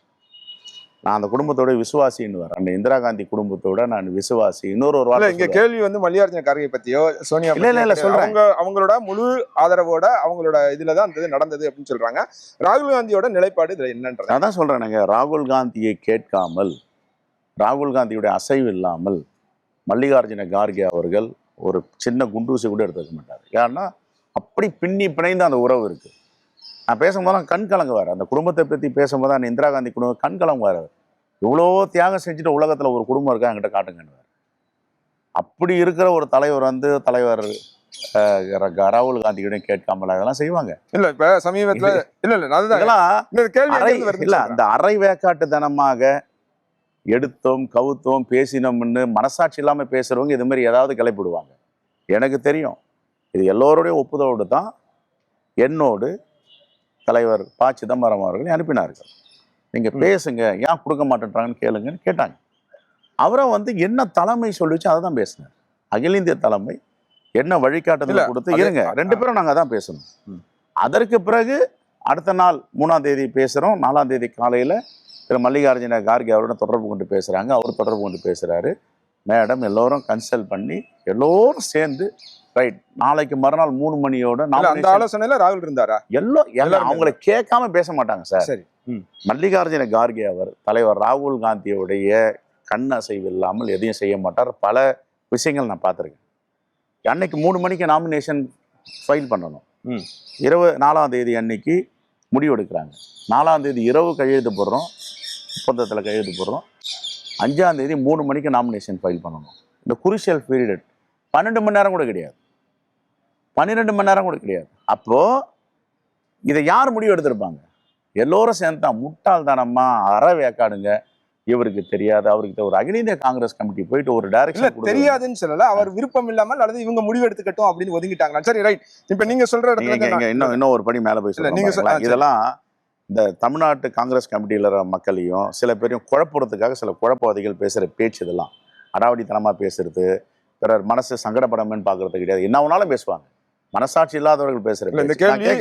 நான் அந்த குடும்பத்தோட விசுவாசின்னுவார். அந்த இந்திரா காந்தி குடும்பத்தோட நான் விசுவாசி. இன்னொரு இங்க கேள்வி வந்து மல்லிகார்ஜுன கார்கே பத்தியோ சோனியா இல்ல சொல்றேன், அவங்களோட முழு ஆதரவோட அவங்களோட இதுலதான் நடந்தது அப்படின்னு சொல்றாங்க. ராகுல் காந்தியோட நிலைப்பாடு இதுல என்னன்றது அதான் சொல்றேன். ராகுல் காந்தியை கேட்காமல், ராகுல் காந்தியுடைய அசைவு இல்லாமல் மல்லிகார்ஜுன கார்கே அவர்கள் ஒரு சின்ன குண்டூசி கூட எடுத்துக்க மாட்டார். ஏன்னா அப்படி பின்னி பிணைந்து அந்த உறவு இருக்கு. நான் பேசும்போதெல்லாம் கண் கலங்குவார். அந்த குடும்பத்தை பற்றி பேசும்போது அந்த இந்திரா காந்தி குடும்பம் கண் கலங்குவார். இவ்வளோ தியாகம் செஞ்சுட்டு உலகத்தில் ஒரு குடும்பம் இருக்கா என்கிட்ட காட்டுங்கன்னுவார். அப்படி இருக்கிற ஒரு தலைவர் வந்து தலைவர் ராகுல் காந்தியுடன் கேட்காமல் அதெல்லாம் செய்வாங்க. இல்ல இப்ப சமீபத்துல இல்ல அந்த அரை வேக்காட்டுத்தனமாக எடுத்தோம் கவுத்தோம் பேசினோம்னு மனசாட்சி இல்லாம பேசுறவங்க இது மாதிரி ஏதாவது கிளப்பிடுவாங்க. எனக்கு தெரியும், இது எல்லோருடைய ஒப்புதலோடு தான் என்னோடு தலைவர் ப. சிதம்பரம் அவர்களை அனுப்பினார்கள். நீங்க பேசுங்க, ஏன் கொடுக்க மாட்டேன்றாங்கன்னு கேளுங்கன்னு கேட்டாங்க. அவரை வந்து என்ன தலைமை சொல்லிச்சு அதை தான் பேசினார். அகில இந்திய தலைமை என்ன வழிகாட்டுதல் கொடுத்து இருங்க 2 பேரும் நாங்கள் தான் பேசணும். அதற்கு பிறகு அடுத்த நாள் 3ஆம் தேதி பேசுகிறோம். 4ஆம் தேதி காலையில் திரு மல்லிகார்ஜுன கார்கே அவரோட தொடர்பு கொண்டு பேசுகிறாங்க. அவர் தொடர்பு கொண்டு பேசுகிறாரு. மேடம் எல்லோரும் கன்சல்ட் பண்ணி எல்லோரும் சேர்ந்து ரைட் நாளைக்கு மறுநாள் 3 மணியோட அந்த ஆலோசனையில ராகுல் இருந்தாரா? எல்லாம் அவங்களை கேட்காம பேச மாட்டாங்க சார். சரி. மல்லிகார்ஜுன கார்கே அவர் தலைவர் ராகுல் காந்தியோடைய கண் அசைவு இல்லாமல் எதையும் செய்ய மாட்டார். பல விஷயங்கள் நான் பார்த்துருக்கேன். அன்னைக்கு 3 மணிக்கு நாமினேஷன் ஃபைல் பண்ணணும். 4ஆம் தேதி அன்னைக்கு முடிவெடுக்கிறாங்க. 4ஆம் தேதி இரவு கையெழுத்து போடுறோம், ஒப்பந்தத்தில் கையெழுத்து போடுறோம். 5ஆம் தேதி 3 மணிக்கு நாமினேஷன் ஃபைல் பண்ணணும். இந்த குருஷியல் பீரியட் 12 மணி நேரம் கூட கிடையாது, 12 மணி நேரம் கூட கிடையாது. அப்போ இதை யார் முடிவு எடுத்திருப்பாங்க? எல்லோரும் சேர்ந்து தான் முட்டாள்தானம்மா அற வேக்காடுங்க, இவருக்கு தெரியாது அவருக்கு ஒரு அகில இந்திய காங்கிரஸ் கமிட்டி போயிட்டு ஒரு டைரக்ஷன் தெரியாதுன்னு சொல்லல, அவர் விருப்பம் இல்லாமல் அல்லது இவங்க முடிவு எடுத்துக்கட்டும் அப்படின்னு ஒதுங்கிட்டாங்க. சரி ரைட். இப்ப நீங்க சொல்ற இடத்துல இன்னும் ஒரு படி மேல போய் சொல்லுங்க. இதெல்லாம் இந்த தமிழ்நாட்டு காங்கிரஸ் கமிட்டியில மக்களையும் சில பேரையும் குழப்பறதுக்காக சில குழப்பவாதிகள் பேசுற பேச்சு, இதெல்லாம் அடாவடித்தனமா பேசுறது, பிறர் மனசு சங்கடப்படாமன்னு பாக்குறது கிடையாது. என்ன வேணாலும் பேசுவாங்க. மனசாட்சி இல்லாதவர்கள் பேசுறேன். இந்த கேள்வி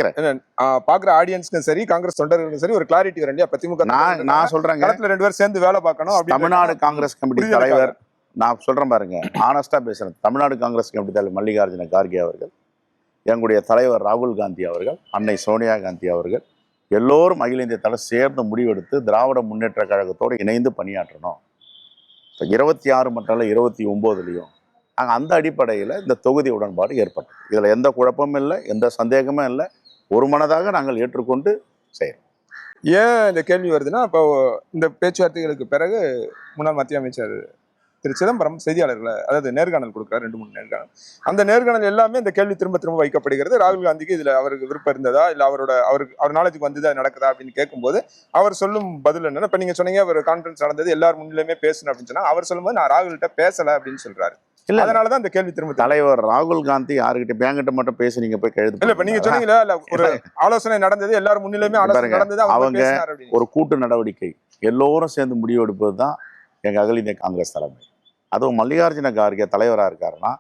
பாக்குற ஆடியன்ஸ்க்கும் சரி காங்கிரஸ் தொண்டர்களுக்கும் சரி ஒரு கிளாரிட்டி வரண்டியா? திமுக நான் சொல்றேன், 2 பேர் சேர்ந்து வேலை பார்க்கணும். தமிழ்நாடு காங்கிரஸ் கமிட்டி தலைவர் நான் சொல்றேன் பாருங்க, ஆனஸ்டா பேசுறேன். தமிழ்நாடு காங்கிரஸ் கமிட்டி தலைவர் மல்லிகார்ஜுன கார்கே அவர்கள், எங்களுடைய தலைவர் ராகுல் காந்தி அவர்கள், அன்னை சோனியா காந்தி அவர்கள் எல்லோரும் அகில இந்திய தலை சேர்ந்து முடிவெடுத்து திராவிட முன்னேற்ற கழகத்தோடு இணைந்து பணியாற்றணும். 26 மற்றும் 29 அந்த அடிப்படையில் இந்த தொகுதி உடன்பாடு ஏற்பட்டது. இதில் எந்த குழப்பமும் இல்லை, எந்த சந்தேகமும் இல்லை. ஒரு மனதாக நாங்கள் ஏற்றுக்கொண்டு செய்கிறோம். ஏன் இந்த கேள்வி வருதுன்னா, இப்போ இந்த பேச்சுவார்த்தைகளுக்கு பிறகு முன்னாள் மத்திய அமைச்சர் திரு சிதம்பரம் செய்தியாளர்களை அதாவது நேர்காணல் கொடுக்குறாரு, 2-3 நேர்காணல். அந்த நேர்காணல் எல்லாமே இந்த கேள்வி திரும்ப திரும்ப வைக்கப்படுகிறது. ராகுல் காந்திக்கு இதுல அவருக்கு விருப்பம் இருந்ததா, இல்ல அவர் நாலேஜுக்கு வந்ததா நடக்குதா அப்படின்னு கேட்கும்போது அவர் சொல்லும் பதில் என்னன்னா, இப்ப நீங்க சொன்னீங்க ஒரு கான்ஃபரன்ஸ் நடந்தது எல்லார் முன்னிலையுமே பேசணும் அப்படின்னு சொன்னா, அவர் சொல்லும்போது நான் ராகுல்கிட்ட பேசல அப்படின்னு சொல்றாரு. இல்ல, அதனாலதான் இந்த கேள்வி திரும்ப தலைவர் ராகுல் காந்தி யாருக்கிட்ட என்கிட்ட மட்டும் பேசி நீங்க போய் கழுது இல்ல இப்ப நீங்க சொன்னீங்களா, இல்ல ஒரு ஆலோசனை நடந்தது, எல்லாரும் முன்னிலையுமே ஆலோசனை நடந்தது, அவங்க ஒரு கூட்டு நடவடிக்கை எல்லோரும் சேர்ந்து முடிவு எடுப்பது தான் எங்க அகில இந்திய காங்கிரஸ் தலைமை. அதுவும் மல்லிகார்ஜுன கார்கே தலைவராக இருக்காருன்னா,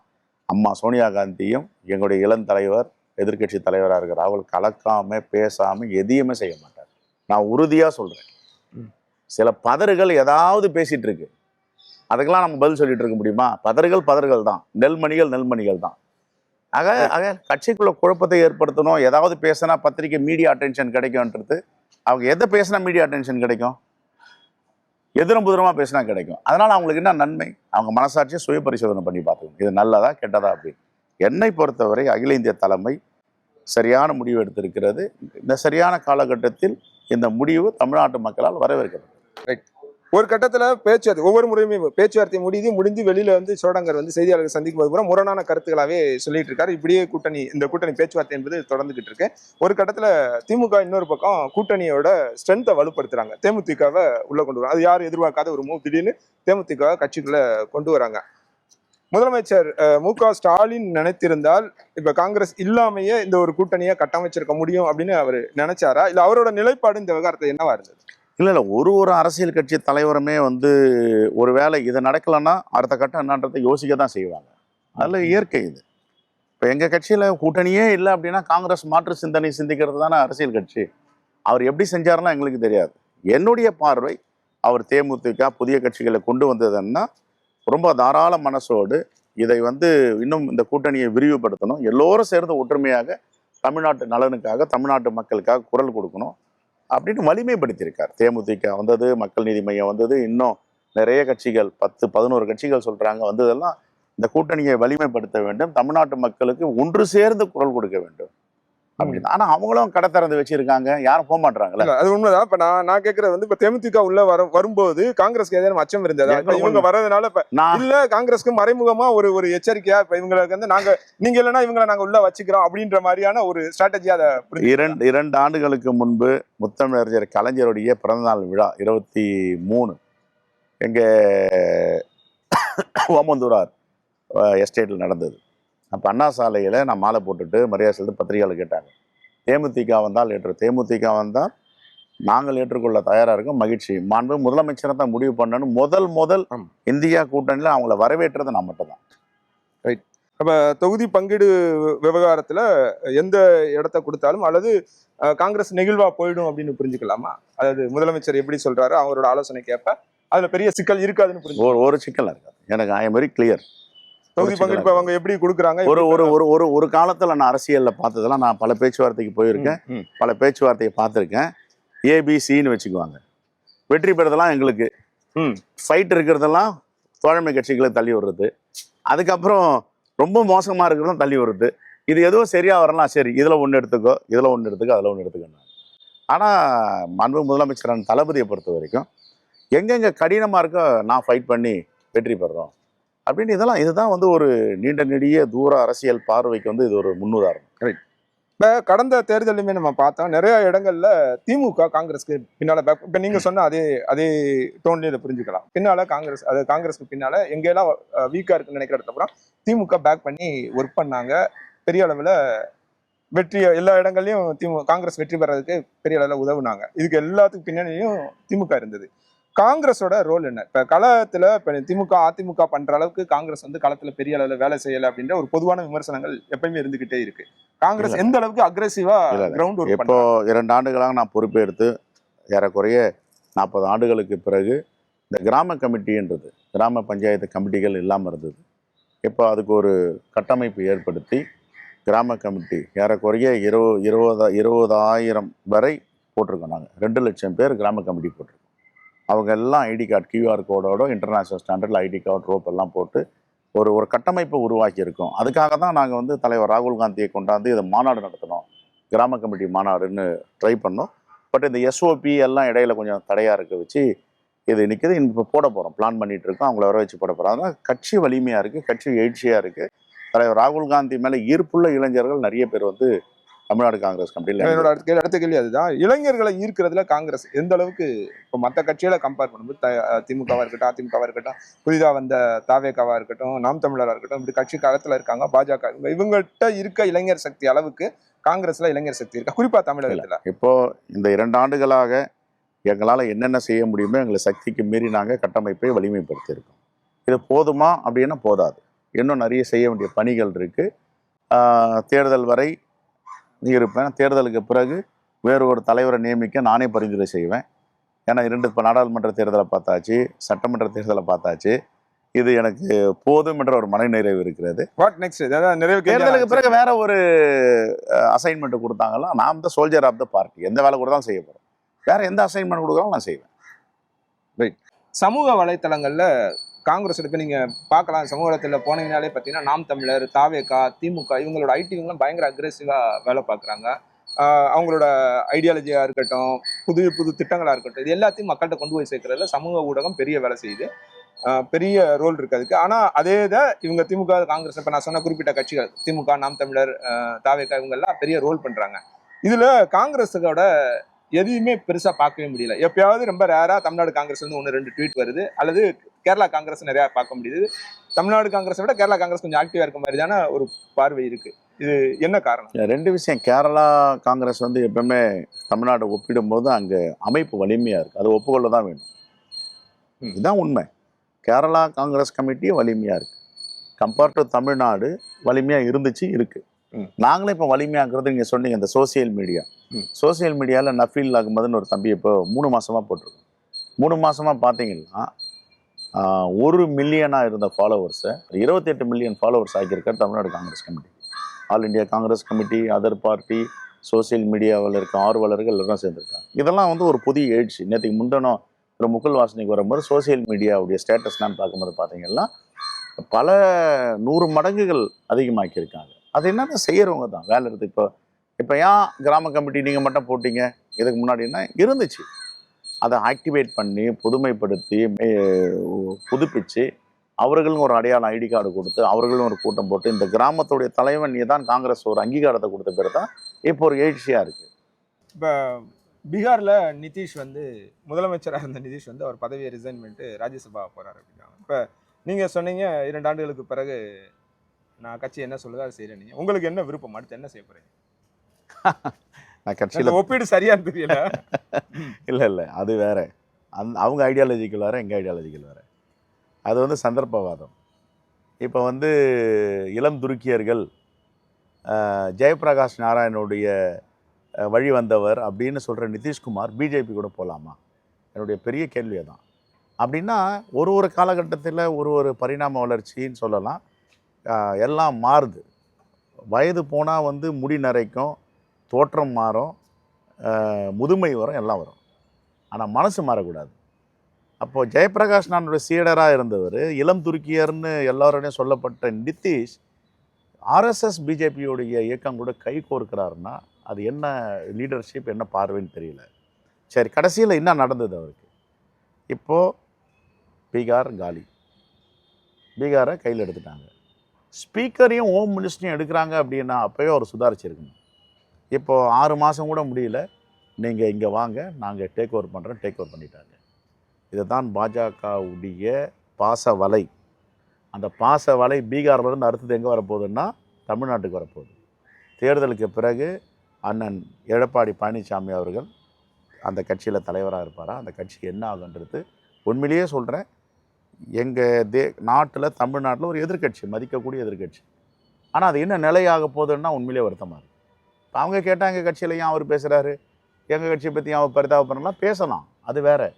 அம்மா சோனியா காந்தியும் எங்களுடைய இளம் தலைவர் எதிர்கட்சி தலைவராக இருக்கிற ராகுல் கலக்காம பேசாம எதையுமே செய்ய மாட்டார். நான் உறுதியா சொல்றேன். சில பதறுகள் ஏதாவது பேசிட்டு இருக்கு, அதுக்கெல்லாம் நம்ம பதில் சொல்லிட்டு இருக்க முடியுமா? பதறுகள் தான், நெல்மணிகள் தான். ஆக கட்சிக்குள்ள குழப்பத்தை ஏற்படுத்தணும், ஏதாவது பேசினா பத்திரிக்கை மீடியா அட்டென்ஷன் கிடைக்கும்ன்றது. அவங்க எதை பேசினா மீடியா அட்டென்ஷன் கிடைக்கும்? எதிரும் புதிரமா பேசினா கிடைக்கும். அதனால அவங்களுக்கு என்ன நன்மை? அவங்க மனசாட்சியை சுய பரிசோதனை பண்ணி பார்த்துக்கணும், இது நல்லதா கெட்டதா அப்படின்னு. என்னை பொறுத்தவரை அகில இந்திய தலைமை சரியான முடிவு எடுத்திருக்கிறது. இந்த சரியான காலகட்டத்தில் இந்த முடிவு தமிழ்நாட்டு மக்களால் வரவேற்கப்பட்டது. ஒரு கட்டத்துல பேச்சுவார்த்தை ஒவ்வொரு முறையுமே பேச்சுவார்த்தை முடிஞ்சு வெளியில வந்து சோடங்கர் வந்து செய்தியாளர்கள் சந்திக்கும் போது கூட முரணான கருத்துக்களாவே சொல்லிட்டு இருக்காரு. இப்படியே இந்த கூட்டணி பேச்சுவார்த்தை என்பது தொடர்ந்துகிட்டு இருக்கு. ஒரு கட்டத்துல திமுக இன்னொரு பக்கம் கூட்டணியோட ஸ்ட்ரென்த்தை வலுப்படுத்துறாங்க, தேமுதிகவை உள்ள கொண்டு வராங்க. அது யாரும் எதிர்பார்க்காத ஒரு மூவ், திடீர்னு தேமுதிக கட்சிக்குள்ள கொண்டு வராங்க. முதலமைச்சர் மு.க. ஸ்டாலின் நினைத்திருந்தால் இப்ப காங்கிரஸ் இல்லாமையே இந்த ஒரு கூட்டணியை கட்டமைச்சிருக்க முடியும் அப்படின்னு அவர் நினைச்சாரா, இல்ல அவரோட நிலைப்பாடு இந்த விவகாரத்தை என்னவா இருந்தது? இல்லை, ஒரு அரசியல் கட்சி தலைவருமே வந்து ஒரு வேளை இதை நடக்கலைன்னா அடுத்த கட்டம் என்னன்றதை யோசிக்க தான் செய்வாங்க. அதில் இயற்கை இது. இப்போ எங்கள் கட்சியில் கூட்டணியே இல்லை அப்படின்னா காங்கிரஸ் மாற்று சிந்தனை சிந்திக்கிறது தானே அரசியல் கட்சி. அவர் எப்படி செஞ்சாருன்னா எங்களுக்கு தெரியாது. என்னுடைய பார்வை, அவர் தேமுதிக புதிய கட்சிகளை கொண்டு வந்ததுன்னா ரொம்ப தாராள மனசோடு இதை வந்து இன்னும் இந்த கூட்டணியை விரிவுபடுத்தணும், எல்லோரும் சேர்ந்து ஒற்றுமையாக தமிழ்நாட்டு நலனுக்காக தமிழ்நாட்டு மக்களுக்காக குரல் கொடுக்கணும் அப்படின்னு வலிமைப்படுத்தியிருக்கார். தேமுதிக வந்தது, மக்கள் நீதி மையம் வந்தது, இன்னும் நிறைய கட்சிகள் 10-11 கட்சிகள் சொல்றாங்க வந்ததெல்லாம் இந்த கூட்டணியை வலிமைப்படுத்த வேண்டும், தமிழ்நாட்டு மக்களுக்கு ஒன்று சேர்ந்து குரல் கொடுக்க வேண்டும் அப்படின்னு. ஆனா அவங்களும் கடை திறந்து வச்சிருக்காங்க, யாரும் போக மாட்டாங்கல்ல. அது உண்மைதான். இப்ப நான் கேட்கறது வந்து இப்ப தேமுதிக உள்ள வரும்போது காங்கிரஸ்க்கு ஏதாவது அச்சம் இருந்ததா? இவங்க வர்றதுனால இப்ப இல்ல காங்கிரஸ்க்கு மறைமுகமா ஒரு எச்சரிக்கையா இப்ப இவங்களுக்கு வந்து நீங்க இல்லைன்னா இவங்களை நாங்க உள்ள வச்சுக்கிறோம் அப்படின்ற மாதிரியான ஒரு ஸ்ட்ராட்டஜியா அதை 2 ஆண்டுகளுக்கு முன்பு முத்தமிழறிஞர் கலைஞருடைய பிறந்தநாள் விழா 23 எங்க ஓமந்தூரார் எஸ்டேட்டில் நடந்தது. அப்போ அண்ணா சாலையில் நான் மாலை போட்டுட்டு மரியாதை செலுத்தி பத்திரிகையாளர் கேட்டாங்க, தேமுதிக வந்தால் நாங்கள் ஏற்றுக்கொள்ள தயாராக இருக்கோம், மகிழ்ச்சி. மாண்பு முதலமைச்சரை தான் முடிவு பண்ணணும். முதல் இந்தியா கூட்டணியில் அவங்கள வரவேற்றது நான் மட்டும் தான். ரைட். அப்போ தொகுதி பங்கீடு விவகாரத்தில் எந்த இடத்த கொடுத்தாலும் அல்லது காங்கிரஸ் நெகிழ்வா போயிடும் அப்படின்னு புரிஞ்சுக்கலாமா? அதாவது முதலமைச்சர் எப்படி சொல்றாரு, அவரோட ஆலோசனை கேட்ப அதில் பெரிய சிக்கல் இருக்காதுன்னு புரிஞ்சு ஒரு சிக்கல் இருக்காது. எனக்கு ஐ எம் வெரி கிளியர். தொகுதி பங்கெடுப்பு அவங்க எப்படி கொடுக்குறாங்க? ஒரு காலத்துல நான் அரசியல்ல பார்த்ததெல்லாம், நான் பல பேச்சுவார்த்தைக்கு போயிருக்கேன், பல பேச்சுவார்த்தையை பார்த்துருக்கேன். ஏபிசின்னு வச்சுக்குவாங்க. வெற்றி பெறதெல்லாம் எங்களுக்கு, ஃபைட் இருக்கிறதெல்லாம் தோழமை கட்சிகளை தள்ளி விடுறது, அதுக்கப்புறம் ரொம்ப மோசமா இருக்கிறதும் தள்ளி விடுறது. இது எதுவும் சரியா வரலாம், சரி இதுல ஒன்று எடுத்துக்கோ, அதில் ஒன்று எடுத்துக்கோ. ஆனா மாண்பு முதலமைச்சரான தளபதியை பொறுத்த வரைக்கும் எங்கெங்க கடினமா இருக்கோ நான் ஃபைட் பண்ணி வெற்றி பெறுறோம் அப்படின்னு இதுதான் வந்து ஒரு நீண்ட நெடிய தூர அரசியல் பார்வைக்கு வந்து இது ஒரு முன்னுதாரணம். ரைட். இப்போ கடந்த தேர்தலுமே நம்ம பார்த்தோம், நிறைய இடங்கள்ல திமுக காங்கிரஸ்க்கு பின்னால பேக். இப்போ நீங்க சொன்ன அதே டோன்லேயே இதை புரிஞ்சுக்கலாம். பின்னால காங்கிரஸ்க்கு பின்னால எங்கெல்லாம் வீக்கா இருக்குன்னு நினைக்கிற இடத்துல திமுக பேக் பண்ணி ஒர்க் பண்ணாங்க. பெரிய அளவில் எல்லா இடங்கள்லையும் காங்கிரஸ் வெற்றி பெறதுக்கு பெரிய அளவில் உதவுனாங்க. இதுக்கு எல்லாத்துக்கும் பின்னணியும் திமுக இருந்தது. காங்கிரஸோட ரோல் என்ன? இப்ப களத்துல திமுக அதிமுக பண்ற அளவுக்கு காங்கிரஸ் வந்து களத்துல பெரிய அளவுல வேலை செய்யல அப்படின்ற ஒரு பொதுவான விமர்சனங்கள் எப்பயுமே இருந்துகிட்டே இருக்கு. காங்கிரஸ் எந்த அளவுக்கு அக்ரெசிவா கிரவுண்ட் ஒர்க்? இப்போ 2 ஆண்டுகளாக நான் பொறுப்பேற்று ஏறக்குறைய 40 ஆண்டுகளுக்கு பிறகு இந்த கிராம கமிட்டின்றது, கிராம பஞ்சாயத்து கமிட்டிகள் இல்லாமல் இருந்தது. இப்போ அதுக்கு ஒரு கட்டமைப்பு ஏற்படுத்தி கிராம கமிட்டி ஏறக்குறைய 20,000 வரை போட்டிருக்கோம். நாங்கள் 2 லட்சம் பேர் கிராம கமிட்டி போட்டிருக்கோம். அவங்க எல்லாம் ஐடி கார்டு, QR கோடோட இன்டர்நேஷ்னல் ஸ்டாண்டர்டில் ஐடி கார்டு ரோப் எல்லாம் போட்டு ஒரு ஒரு கட்டமைப்பை உருவாக்கி இருக்கோம். அதுக்காக தான் நாங்கள் வந்து தலைவர் ராகுல் காந்தியை கொண்டாந்து இதை மாநாடு நடத்தினோம். கிராம கமிட்டி மாநாடுன்னு ட்ரை பண்ணோம். பட் இந்த எஸ்ஓபி எல்லாம் இடையில கொஞ்சம் தடையாக இருக்க வச்சு இது நிற்குது. இப்போ போட போகிறோம், பிளான் பண்ணிட்டு இருக்கோம். அவங்கள வர வச்சு போட போகிறோம். அதனால் கட்சி வலிமையாக இருக்குது, கட்சி எழுச்சியாக இருக்குது. தலைவர் ராகுல் காந்தி மேலே ஈர்ப்புள்ள இளைஞர்கள் நிறைய பேர் வந்து தமிழ்நாடு காங்கிரஸ் கமிட்டியில். என்னோட அடுத்த கேள்வி அதுதான். இளைஞர்களை ஈர்க்கிறதுல காங்கிரஸ் எந்த அளவுக்கு இப்போ மற்ற கட்சிகளை கம்பேர் பண்ணும்போது திமுகவா இருக்கட்டும், அதிமுகவா இருக்கட்டும், புதிதாக வந்த தாவேகாவா இருக்கட்டும், நாம் தமிழரா இருக்கட்டும், இப்படி கட்சி காலத்தில் இருக்காங்க பாஜக, இவங்கள்ட்ட இருக்க இளைஞர் சக்தி அளவுக்கு காங்கிரஸ்ல இளைஞர் சக்தி இருக்கா, குறிப்பா தமிழகத்துல? இப்போ இந்த 2 ஆண்டுகளாக எங்களால் என்னென்ன செய்ய முடியுமோ எங்களை சக்திக்கு மீறி நாங்கள் கட்டமைப்பை வலிமைப்படுத்தியிருக்கோம். இது போதுமா அப்படின்னா போதாது, இன்னும் நிறைய செய்ய வேண்டிய பணிகள் இருக்குது. தேர்தல் வரை இருப்பேன். தேர்தலுக்கு பிறகு வேறு ஒரு தலைவரை நியமிக்க நானே பரிந்துரை செய்வேன். ஏன்னா 2 நாடாளுமன்ற தேர்தலை பார்த்தாச்சு, சட்டமன்ற தேர்தலை பார்த்தாச்சு. இது எனக்கு போதும் என்ற ஒரு மனநிறைவு இருக்கிறது. What next? தேர்தலுக்கு பிறகு வேற ஒரு அசைன்மெண்ட் கொடுத்தாங்கன்னா நாம் தான் சோல்ஜர் ஆஃப் த பார்ட்டி, எந்த வேலை கொடுத்தாலும் செய்ய போகிறோம். வேற எந்த அசைன்மெண்ட் கொடுத்தாலும் நான் செய்வேன். ரைட். சமூக வலைத்தளங்கள்ல காங்கிரஸ் இப்ப நீங்க பார்க்கலாம், சமூக வலைத்தளத்தில் போனீங்கனாலே பார்த்தீங்கன்னா நாம் தமிழர், தாவேகா, திமுக இவங்களோட ஐடிவிங்களும் பயங்கர அக்ரெசிவா வேலை பார்க்குறாங்க. அவங்களோட ஐடியாலஜியா இருக்கட்டும், புது புது திட்டங்களா இருக்கட்டும், இது எல்லாத்தையும் மக்கள்கிட்ட கொண்டு போய் சேர்க்கறதுல சமூக ஊடகம் பெரிய வேலை செய்யுது. பெரிய ரோல் இருக்கு அதுக்கு. ஆனா அதே இதை இவங்க திமுக, காங்கிரஸ், இப்ப நான் சொன்ன குறிப்பிட்ட கட்சிகள் திமுக, நாம் தமிழர், தாவேகா இவங்க எல்லாம் பெரிய ரோல் பண்றாங்க. இதுல காங்கிரஸோட எதையுமே பெருசா பார்க்கவே முடியல. எப்பயாவது ரொம்ப ரேரா தமிழ்நாடு காங்கிரஸ் வந்து 1-2 ட்வீட் வருது, அல்லது கேரளா காங்கிரஸ் நிறைய பார்க்க முடியுது. தமிழ்நாடு காங்கிரஸை விட கேரளா காங்கிரஸ் கொஞ்சம் ஆக்டிவா இருக்க மாதிரி தானே ஒரு பார்வை இருக்கு. இது என்ன காரணம்? 2 விஷயம். கேரளா காங்கிரஸ் வந்து எப்பவுமே தமிழ்நாடு ஒப்பிடும் போது அங்கே அமைப்பு வலிமையா இருக்கு, அதை ஒப்புக்கொள்ள தான் வேணும். இதுதான் உண்மை. கேரளா காங்கிரஸ் கமிட்டி வலிமையா இருக்கு, கம்பேர்ட் டு தமிழ்நாடு வலிமையா இருந்துச்சு, இருக்கு. நாங்களே இப்போ வலிமையாக்குறது நீங்க சொன்னீங்க இந்த சோசியல் மீடியாவில் நஃபீல் அகமதுன்னு ஒரு தம்பி இப்போ 3 மாசமா போட்டிருக்கோம். 3 மாசமா பார்த்தீங்கன்னா 1 மில்லியனாக இருந்த ஃபாலோவர்ஸை 28 மில்லியன் ஃபாலோவர்ஸ் ஆக்கியிருக்கார் Tamil Nadu Congress committee. All India Congress committee, other party, social மீடியாவில் இருக்க ஆர்வலர்கள் எல்லாம் சேர்ந்துருக்காங்க. இதெல்லாம் வந்து ஒரு புதிய எழுச்சி. நேற்றுக்கு முந்தினம் திரு முகுல் வாசனிக்கு வரும்போது சோசியல் மீடியாவுடைய ஸ்டேட்டஸ்லாம் பார்க்கும்போது பார்த்தீங்கன்னா பல 100 மடங்குகள் அதிகமாக்கியிருக்காங்க. அது என்னென்ன செய்கிறவங்க தான் வேலை இருக்குது. இப்போ ஏன் கிராம கமிட்டி நீங்கள் மட்டும் போட்டீங்க, இதுக்கு முன்னாடினா இருந்துச்சு. அதை ஆக்டிவேட் பண்ணி புதுமைப்படுத்தி புதுப்பிச்சு அவர்களும் ஒரு அடையாளம் ஐடி கார்டு கொடுத்து அவர்களும் ஒரு கூட்டம் போட்டு இந்த கிராமத்துடைய தலைவன் நீ தான் காங்கிரஸ் ஒரு அங்கீகாரத்தை கொடுத்த பேர் தான் இப்போ ஒரு எழுச்சியாக இருக்குது. இப்போ பீகாரில் நிதிஷ் வந்து முதலமைச்சராக இருந்த நிதிஷ் வந்து அவர் பதவியை ரிசைன் பண்ணிட்டு ராஜ்யசபா போகிறார் அப்படின்னா, இப்போ நீங்கள் சொன்னீங்க 2 ஆண்டுகளுக்கு பிறகு நான் கட்சி என்ன சொல்லுதோ அதை செய்கிறேன். நீங்கள் உங்களுக்கு என்ன விருப்பம், அடுத்து என்ன செய்ய போகிறீங்க? நான் கட்சியில் ஒப்பீடு சரியானு தெரியல. இல்லை அது வேற, அவங்க ஐடியாலஜிக்கல் வேறு, எங்கள் ஐடியாலஜிக்கல் வேறு. அது வந்து சந்தர்ப்பவாதம். இப்போ வந்து இளம் துருக்கியர்கள் ஜெயபிரகாஷ் நாராயணுடைய வழி வந்தவர் அப்படின்னு சொல்கிற நிதிஷ்குமார் பிஜேபி கூட போகலாமா? என்னுடைய பெரிய கேள்வி தான். அப்படின்னா ஒரு காலகட்டத்தில் ஒரு பரிணாம வளர்ச்சின்னு சொல்லலாம். எல்லாம் மாறுது. வயது போனால் வந்து முடி நரைக்கும், தோற்றம் மாறும், முதுமை வரும், எல்லாம் வரும். ஆனால் மனசு மாறக்கூடாது. அப்போது ஜெயபிரகாஷ் நானுடைய சீடராக இருந்தவர், இளம் துருக்கியர்னு எல்லாரோடையும் சொல்லப்பட்ட நிதிஷ் ஆர்எஸ்எஸ் பிஜேபியோடைய இயக்கம் கூட கை கோர்க்கிறாருன்னா அது என்ன லீடர்ஷிப், என்ன பார்வைன்னு தெரியல. சரி, கடைசியில் என்ன நடந்தது அவருக்கு? இப்போது பீகார் காலி, பீகாரை கையில் எடுத்துட்டாங்க. ஸ்பீக்கரையும் ஹோம் மினிஸ்டரையும் எடுக்கிறாங்க அப்படின்னா அப்போயே அவர் சுதாரிச்சிருக்கணும். இப்போது 6 மாதம் கூட முடியல, நீங்கள் இங்கே வாங்க நாங்கள் டேக் ஓவர் பண்ணுறோம், டேக் ஓவர் பண்ணிட்டாங்க. இதை தான் பாஜகவுடைய பாச வலை. அந்த பாச வலை பீகார்லேருந்து அடுத்தது எங்கே வரப்போகுதுன்னா தமிழ்நாட்டுக்கு வரப்போகுது. தேர்தலுக்கு பிறகு அண்ணன் எடப்பாடி பழனிசாமி அவர்கள் அந்த கட்சியில் தலைவராக இருப்பாரா, அந்த கட்சி என்ன ஆகுன்றது உண்மையிலேயே சொல்கிறேன். எங்கள் நாட்டில், தமிழ்நாட்டில் ஒரு எதிர்கட்சி, மதிக்கக்கூடிய எதிர்கட்சி. ஆனால் அது என்ன நிலையாக போகுதுன்னா உண்மையிலே வருத்தமாக இருக்குது. இப்போ அவங்க கேட்டால் எங்கள் கட்சியில் ஏன் அவர் பேசுகிறாரு, எங்கள் கட்சியை பற்றி அவர் பரிதாபப்படுறலாம், பேசலாம், அது வேறு.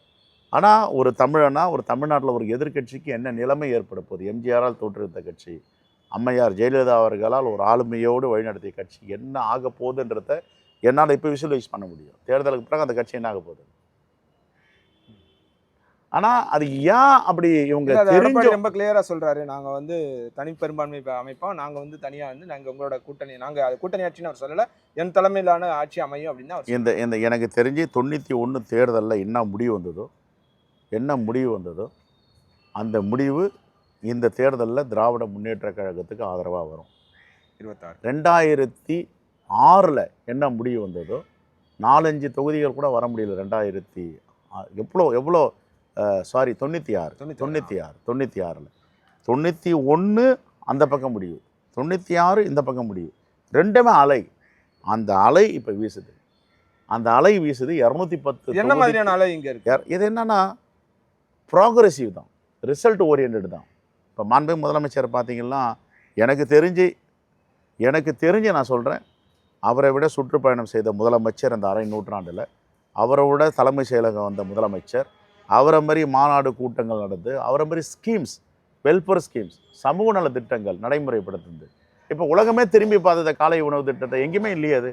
ஆனால் ஒரு தமிழனா, ஒரு தமிழ்நாட்டில் ஒரு எதிர்கட்சிக்கு என்ன நிலைமை ஏற்பட போகுது? எம்ஜிஆரால் தோற்றுவித்த கட்சி, அம்மையார் ஜெயலலிதா அவர்களால் ஒரு ஆளுமையோடு வழிநடத்திய கட்சி என்ன ஆக போகுதுன்றத என்னால் இப்போ விசுவலைஸ் பண்ண முடியும். தேர்தலுக்கு பிறகு அந்த கட்சி என்ன ஆக போகுது? ஆனால் அது ஏன் அப்படி இவங்க இல்ல, அது தெரிஞ்ச எடப்பாடி ரொம்ப கிளியரா சொல்றாரு. நாங்க வந்து தனி பெரும்பான்மை அமைப்போம். நாங்க வந்து தனியா வந்து நாங்க உங்களோட கூட்டணி கூட்டணி ஆட்சின்னு அவர் சொல்லல. என் தலைமையிலான ஆட்சி அமையும் அப்படின்னு தான் அவர் இந்த இந்த எனக்கு தெரிஞ்சு 91 தேர்தலில் என்ன முடிவு வந்ததோ அந்த முடிவு இந்த தேர்தலில் திராவிட முன்னேற்ற கழகத்துக்கு ஆதரவாக வரும். 26 2006 என்ன முடிவு வந்ததோ 4-5 தொகுதிகள் கூட வர முடியல. 96 91 அந்த பக்கம் முடிவு, 96 இந்த பக்கம் முடிவு, ரெண்டுமே அலை. அந்த அலை இப்போ வீசுது. அந்த அலை வீசுது 210. என்ன மாதிரியான அலை இங்க இருக்கு? இது என்னன்னா ப்ராக்ரெசிவ் தான், ரிசல்ட் ஓரியன்ட் தான். இப்போ மாண்புமிகு முதலமைச்சர் பார்த்தீங்கன்னா எனக்கு தெரிஞ்சு நான் சொல்கிறேன், அவரை விட சுற்றுப்பயணம் செய்த முதலமைச்சர் அந்த அரை நூற்றாண்டில், அவரை விட தலைமை செயலகம் வந்த முதலமைச்சர், அவரை மாதிரி மாநாடு கூட்டங்கள் நடந்து, அவரை மாதிரி ஸ்கீம்ஸ், வெல்ஃபேர் ஸ்கீம்ஸ், சமூக நல திட்டங்கள் நடைமுறைப்படுத்துது. இப்போ உலகமே திரும்பி பார்த்தத காலை உணவு திட்டத்தை எங்கேயுமே இல்லையே. அது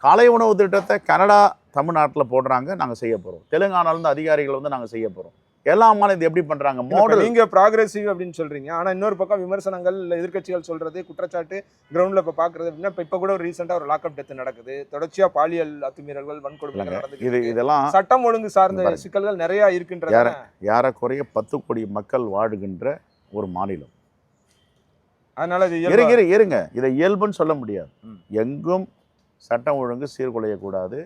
காலை உணவு திட்டத்தை கனடா தமிழ்நாட்டில் போடுறாங்க, நாங்கள் செய்ய போகிறோம். தெலுங்கானாலேருந்து அதிகாரிகள் வந்து நாங்கள் செய்ய போகிறோம். எல்லா மாநிலம் இது எப்படி பண்ணுறாங்க? மாடல். நீங்க ப்ராக்ரெசிவ் அப்படின்னு சொல்றீங்க. ஆனா இன்னொரு பக்கம் விமர்சனங்கள், எதிர்க்கட்சிகள் சொல்றது, குற்றச்சாட்டு கிரவுண்ட்ல இப்ப பாக்குறது அப்படின்னா, இப்ப கூட ஒரு ரீசெண்டா ஒரு லாக்அப் டெத் நடக்குது. தொடர்ச்சியா பாலியல் அத்துமீறல்கள், வன்கொடுமைகள் நடக்குது. இதெல்லாம் சட்டம் ஒழுங்கு சார்ந்த சிக்கல்கள் நிறைய இருக்கின்றன. ஏறக்குறைய 10 கோடி மக்கள் வாழுகின்ற ஒரு மாநிலம். அதனால இருங்க, இதை இயல்புன்னு சொல்ல முடியாது. எங்கும் சட்டம் ஒழுங்கு சீர்குலையக்கூடாது.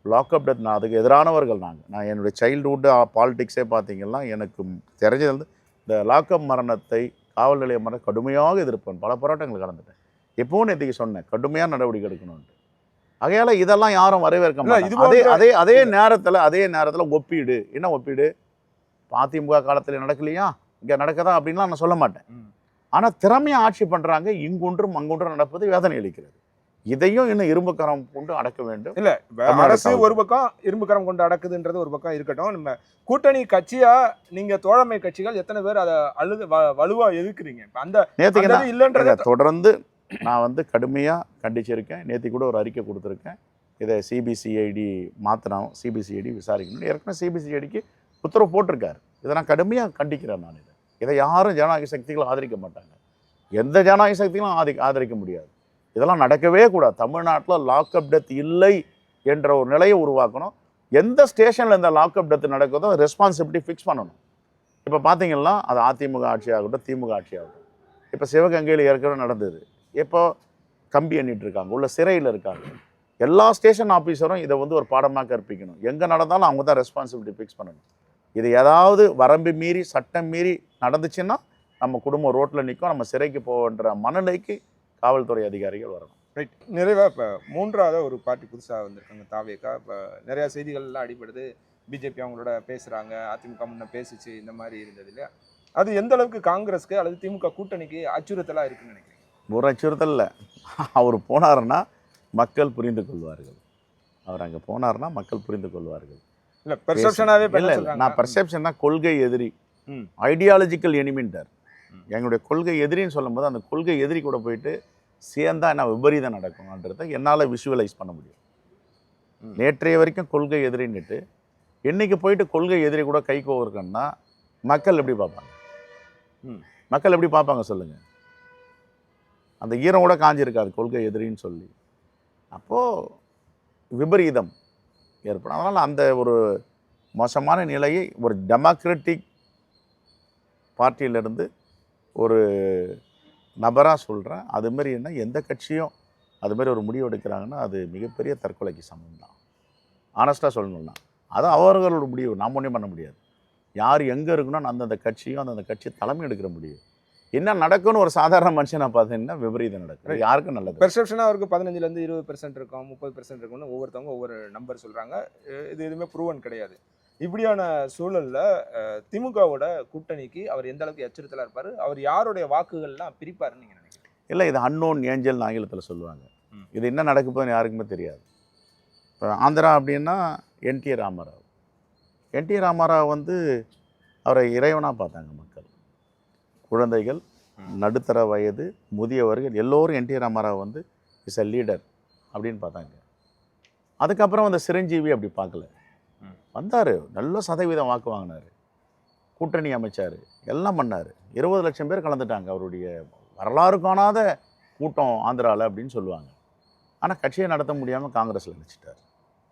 லாக்அப் டெத், நான் அதுக்கு எதிரானவர்கள். நான் என்னுடைய சைல்டுஹுட் பாலிடிக்ஸே பார்த்தீங்கன்னா எனக்கு தெரிஞ்சது இந்த லாக்அப் மரணத்தை, காவல் நிலைய மரணம் கடுமையாக எதிர்ப்பேன். பல போராட்டங்கள் கடந்துட்டேன். எப்பவும் நேற்றுக்கு சொன்னேன், கடுமையான நடவடிக்கை எடுக்கணும்ட்டு. ஆகையால் இதெல்லாம் யாரும் வரவேற்க மாட்டாங்க. அதே நேரத்தில் ஒப்பீடு, என்ன ஒப்பீடு? அதிமுக காலத்தில் நடக்கலையா, இங்கே நடக்கதா அப்படின்லாம் நான் சொல்ல மாட்டேன். ஆனால் திறமையாக ஆட்சி பண்ணுறாங்க. இங்கொன்றும் அங்கொன்றும் நடப்பது வேதனை அளிக்கிறது. இதையும் இன்னும் இரும்பு கரம் கொண்டு அடக்க வேண்டும். இல்ல, அரசு ஒரு பக்கம் இரும்பு கரம் கொண்டு அடக்குதுன்றது ஒரு பக்கம் இருக்கட்டும். நம்ம கூட்டணி கட்சியா நீங்க தோழமை கட்சிகள் எத்தனை பேர் அதை வலுவா எதிர்க்கிறீங்க? அந்த நேற்றுக்கு இல்லைன்றத தொடர்ந்து நான் வந்து கடுமையாக கண்டிச்சிருக்கேன். நேற்று கூட ஒரு அறிக்கை கொடுத்துருக்கேன். இதை சிபிசிஐடி மாற்றணும், சிபிசிஐடி விசாரிக்கணும். ஏற்கனவே சிபிசிஐடிக்கு உத்தரவு போட்டிருக்காரு. இதை நான் கடுமையாக கண்டிக்கிறேன். நான் இதை யாரும் ஜனநாயக சக்திகளும் ஆதரிக்க மாட்டாங்க. எந்த ஜனநாயக சக்திகளும் ஆதரிக்க முடியாது. இதெல்லாம் நடக்கவே கூடாது. தமிழ்நாட்டில் லாக்அப் டெத் இல்லை என்ற ஒரு நிலையை உருவாக்கணும். எந்த ஸ்டேஷனில் இந்த லாக்அப் டெத் நடக்குதோ ரெஸ்பான்சிபிலிட்டி ஃபிக்ஸ் பண்ணணும். இப்போ பார்த்தீங்கன்னா அது அதிமுக ஆட்சியாகட்டும், திமுக ஆட்சியாகட்டும். இப்போ சிவகங்கையில் ஏற்கனவே நடந்தது. இப்போ கம்பி எண்ணிட்டு இருக்காங்க, உள்ள சிறையில் இருக்காங்க. எல்லா ஸ்டேஷன் ஆஃபீஸரும் இதை வந்து ஒரு பாடமாக கற்பிக்கணும். எங்கே நடந்தாலும் அவங்க தான் ரெஸ்பான்சிபிலிட்டி ஃபிக்ஸ் பண்ணணும். இது ஏதாவது வரம்பு மீறி, சட்டம் மீறி நடந்துச்சுன்னா நம்ம குடும்பம் ரோட்டில் நிற்கும், நம்ம சிறைக்கு போகின்ற மனநிலைக்கு காவல்துறை அதிகாரிகள் வரணும். ரைட். நிறைவாக இப்போ மூன்றாவது ஒரு பார்ட்டி புதுசாக வந்திருக்காங்க, தாவேகா. இப்போ நிறையா செய்திகள்லாம் அடிபடுது. பிஜேபி அவங்களோட பேசுகிறாங்க, அதிமுக முன்ன பேசிச்சு, இந்த மாதிரி இருந்தது இல்லையா? அது எந்த அளவுக்கு காங்கிரஸ்க்கு அல்லது திமுக கூட்டணிக்கு அச்சுறுத்தலாக இருக்குன்னு நினைக்கிறேன்? ஒரு அச்சுறுத்தல் இல்லை. அவர் போனாருன்னா மக்கள் புரிந்து கொள்வார்கள். அவர் அங்கே போனார்னா மக்கள் புரிந்து கொள்வார்கள். இல்லை, பெர்செப்ஷனாகவே இல்லை, நான் பெர்செப்ஷன் தான் கொள்கை எதிரி, ஐடியாலஜிக்கல் எனிமின்ட்டார். எங்களுடைய கொள்கை எதிரின்னு சொல்லும்போது அந்த கொள்கை எதிரி கூட போயிட்டு சேர்ந்தா என்ன விபரீதம் நடக்கும்ன்றதை என்னால் விஷுவலைஸ் பண்ண முடியும். நேற்றைய வரைக்கும் கொள்கை எதிரின்னுட்டு இன்னைக்கு போயிட்டு கொள்கை எதிரி கூட கை கோர்க்கணும்னா மக்கள் எப்படி பார்ப்பாங்க? மக்கள் எப்படி பார்ப்பாங்க சொல்லுங்கள்? அந்த ஈரம் கூட காஞ்சிருக்காது கொள்கை எதிரின்னு சொல்லி. அப்போது விபரீதம் ஏற்படும். அதனால் அந்த ஒரு மோசமான நிலையை ஒரு டெமோக்ராட்டிக் பார்ட்டியிலேருந்து ஒரு நபராக சொல்கிறேன். அதுமாரி என்ன, எந்த கட்சியும் அதுமாரி ஒரு முடிவு எடுக்கிறாங்கன்னா அது மிகப்பெரிய தற்கொலைக்கு சமம் தான். ஆனஸ்ட்டாக சொல்லணும்னா அது அவர்களோட முடிவு, நாம் ஒன்றும் பண்ண முடியாது. யார் எங்கே இருக்கணும்னு அந்தந்த கட்சியும் அந்தந்த கட்சி தலைமை எடுக்கிற முடிவு. என்ன நடக்கும்னு ஒரு சாதாரண மனுஷனை பார்த்தீங்கன்னா விபரீதம் நடக்கும். யாருக்கும் நல்லது. பெர்செப்ஷனாக அவருக்கு 15% 20% இருக்கும், 30% இருக்கும்னு ஒவ்வொருத்தவங்க ஒவ்வொரு நம்பர் சொல்கிறாங்க. இது எதுவுமே ப்ரூவன் கிடையாது. இப்படியான சூழலில் திமுகவோட கூட்டணிக்கு அவர் எந்த அளவுக்கு எச்சரித்தலாக இருப்பார்? அவர் யாருடைய வாக்குகள்லாம் பிரிப்பாருன்னு நீங்கள் நினைக்கிறீங்க? இல்லை, இது அன்னோன் ஏஞ்சல்னு ஆங்கிலத்தில் சொல்லுவாங்க. இது என்ன நடக்க போகுதுன்னு யாருக்குமே தெரியாது. இப்போ ஆந்திரா அப்படின்னா என்டி ராமராவ். என்டி ராமராவ் வந்து அவரை இறைவனாக பார்த்தாங்க மக்கள். குழந்தைகள், நடுத்தர வயது, முதியவர்கள் எல்லோரும் என்டி ராமராவ் வந்து இஸ் அ லீடர் அப்படின்னு பார்த்தாங்க. அதுக்கப்புறம் அந்த சிரஞ்சீவி அப்படி பார்க்கல. வந்தார், நல்ல சதவீதம் வாக்கு வாங்கினார். கூட்டணி அமைச்சார், எல்லாம் பண்ணார். 20 லட்சம் பேர் கலந்துட்டாங்க. அவருடைய வரலாறு காணாத கூட்டம் ஆந்திராவில் அப்படின்னு சொல்லுவாங்க. ஆனால் கட்சியை நடத்த முடியாமல் காங்கிரஸில் நினச்சிட்டார்.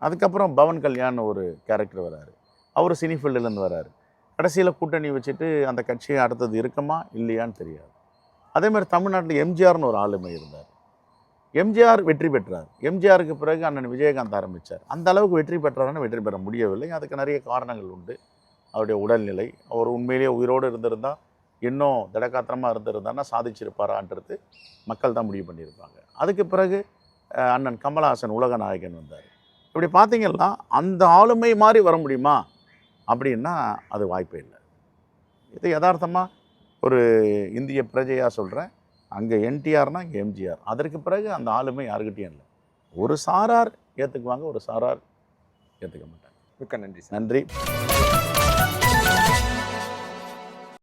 அதுக்கப்புறம் பவன் கல்யாண் ஒரு கேரக்டர் வராரு, அவர் சினி ஃபீல்டுலேருந்து வராரு. கடைசியில் கூட்டணி வச்சுட்டு அந்த கட்சியை அடுத்தது இருக்குமா இல்லையான்னு தெரியாது. அதே மாதிரி தமிழ்நாட்டில் எம்ஜிஆர்னு ஒரு ஆளுமை இருந்தார். எம்ஜிஆர் வெற்றி பெற்றார். எம்ஜிஆருக்கு பிறகு அண்ணன் விஜயகாந்த் ஆரம்பித்தார். அந்த அளவுக்கு வெற்றி பெற்றாருன்னு வெற்றி பெற முடியவில்லை. அதுக்கு நிறைய காரணங்கள் உண்டு. அவருடைய உடல்நிலை, அவர் உண்மையிலேயே உயிரோடு இருந்திருந்தால், இன்னும் திடகாத்திரமாக இருந்திருந்தாருன்னா சாதிச்சிருப்பாரான்றது மக்கள் தான் முடிவு பண்ணியிருப்பாங்க. அதுக்கு பிறகு அண்ணன் கமலஹாசன் உலக நாயகன் வந்தார். இப்படி பார்த்தீங்கன்னா அந்த ஆளுமை மாதிரி வர முடியுமா அப்படின்னா அது வாய்ப்பே இல்லை. இது யதார்த்தமாக ஒரு இந்திய பிரஜையாக சொல்கிறேன். அங்கே என்டிஆர்னா இங்கே எம்ஜிஆர். அதற்கு பிறகு அந்த ஆளுமை யாருக்கிட்டையும் இல்லை. ஒரு சாரார் ஏற்றுக்குவாங்க, ஒரு சாரார் ஏற்றுக்க மாட்டாங்க. மிக்க நன்றி சார். நன்றி.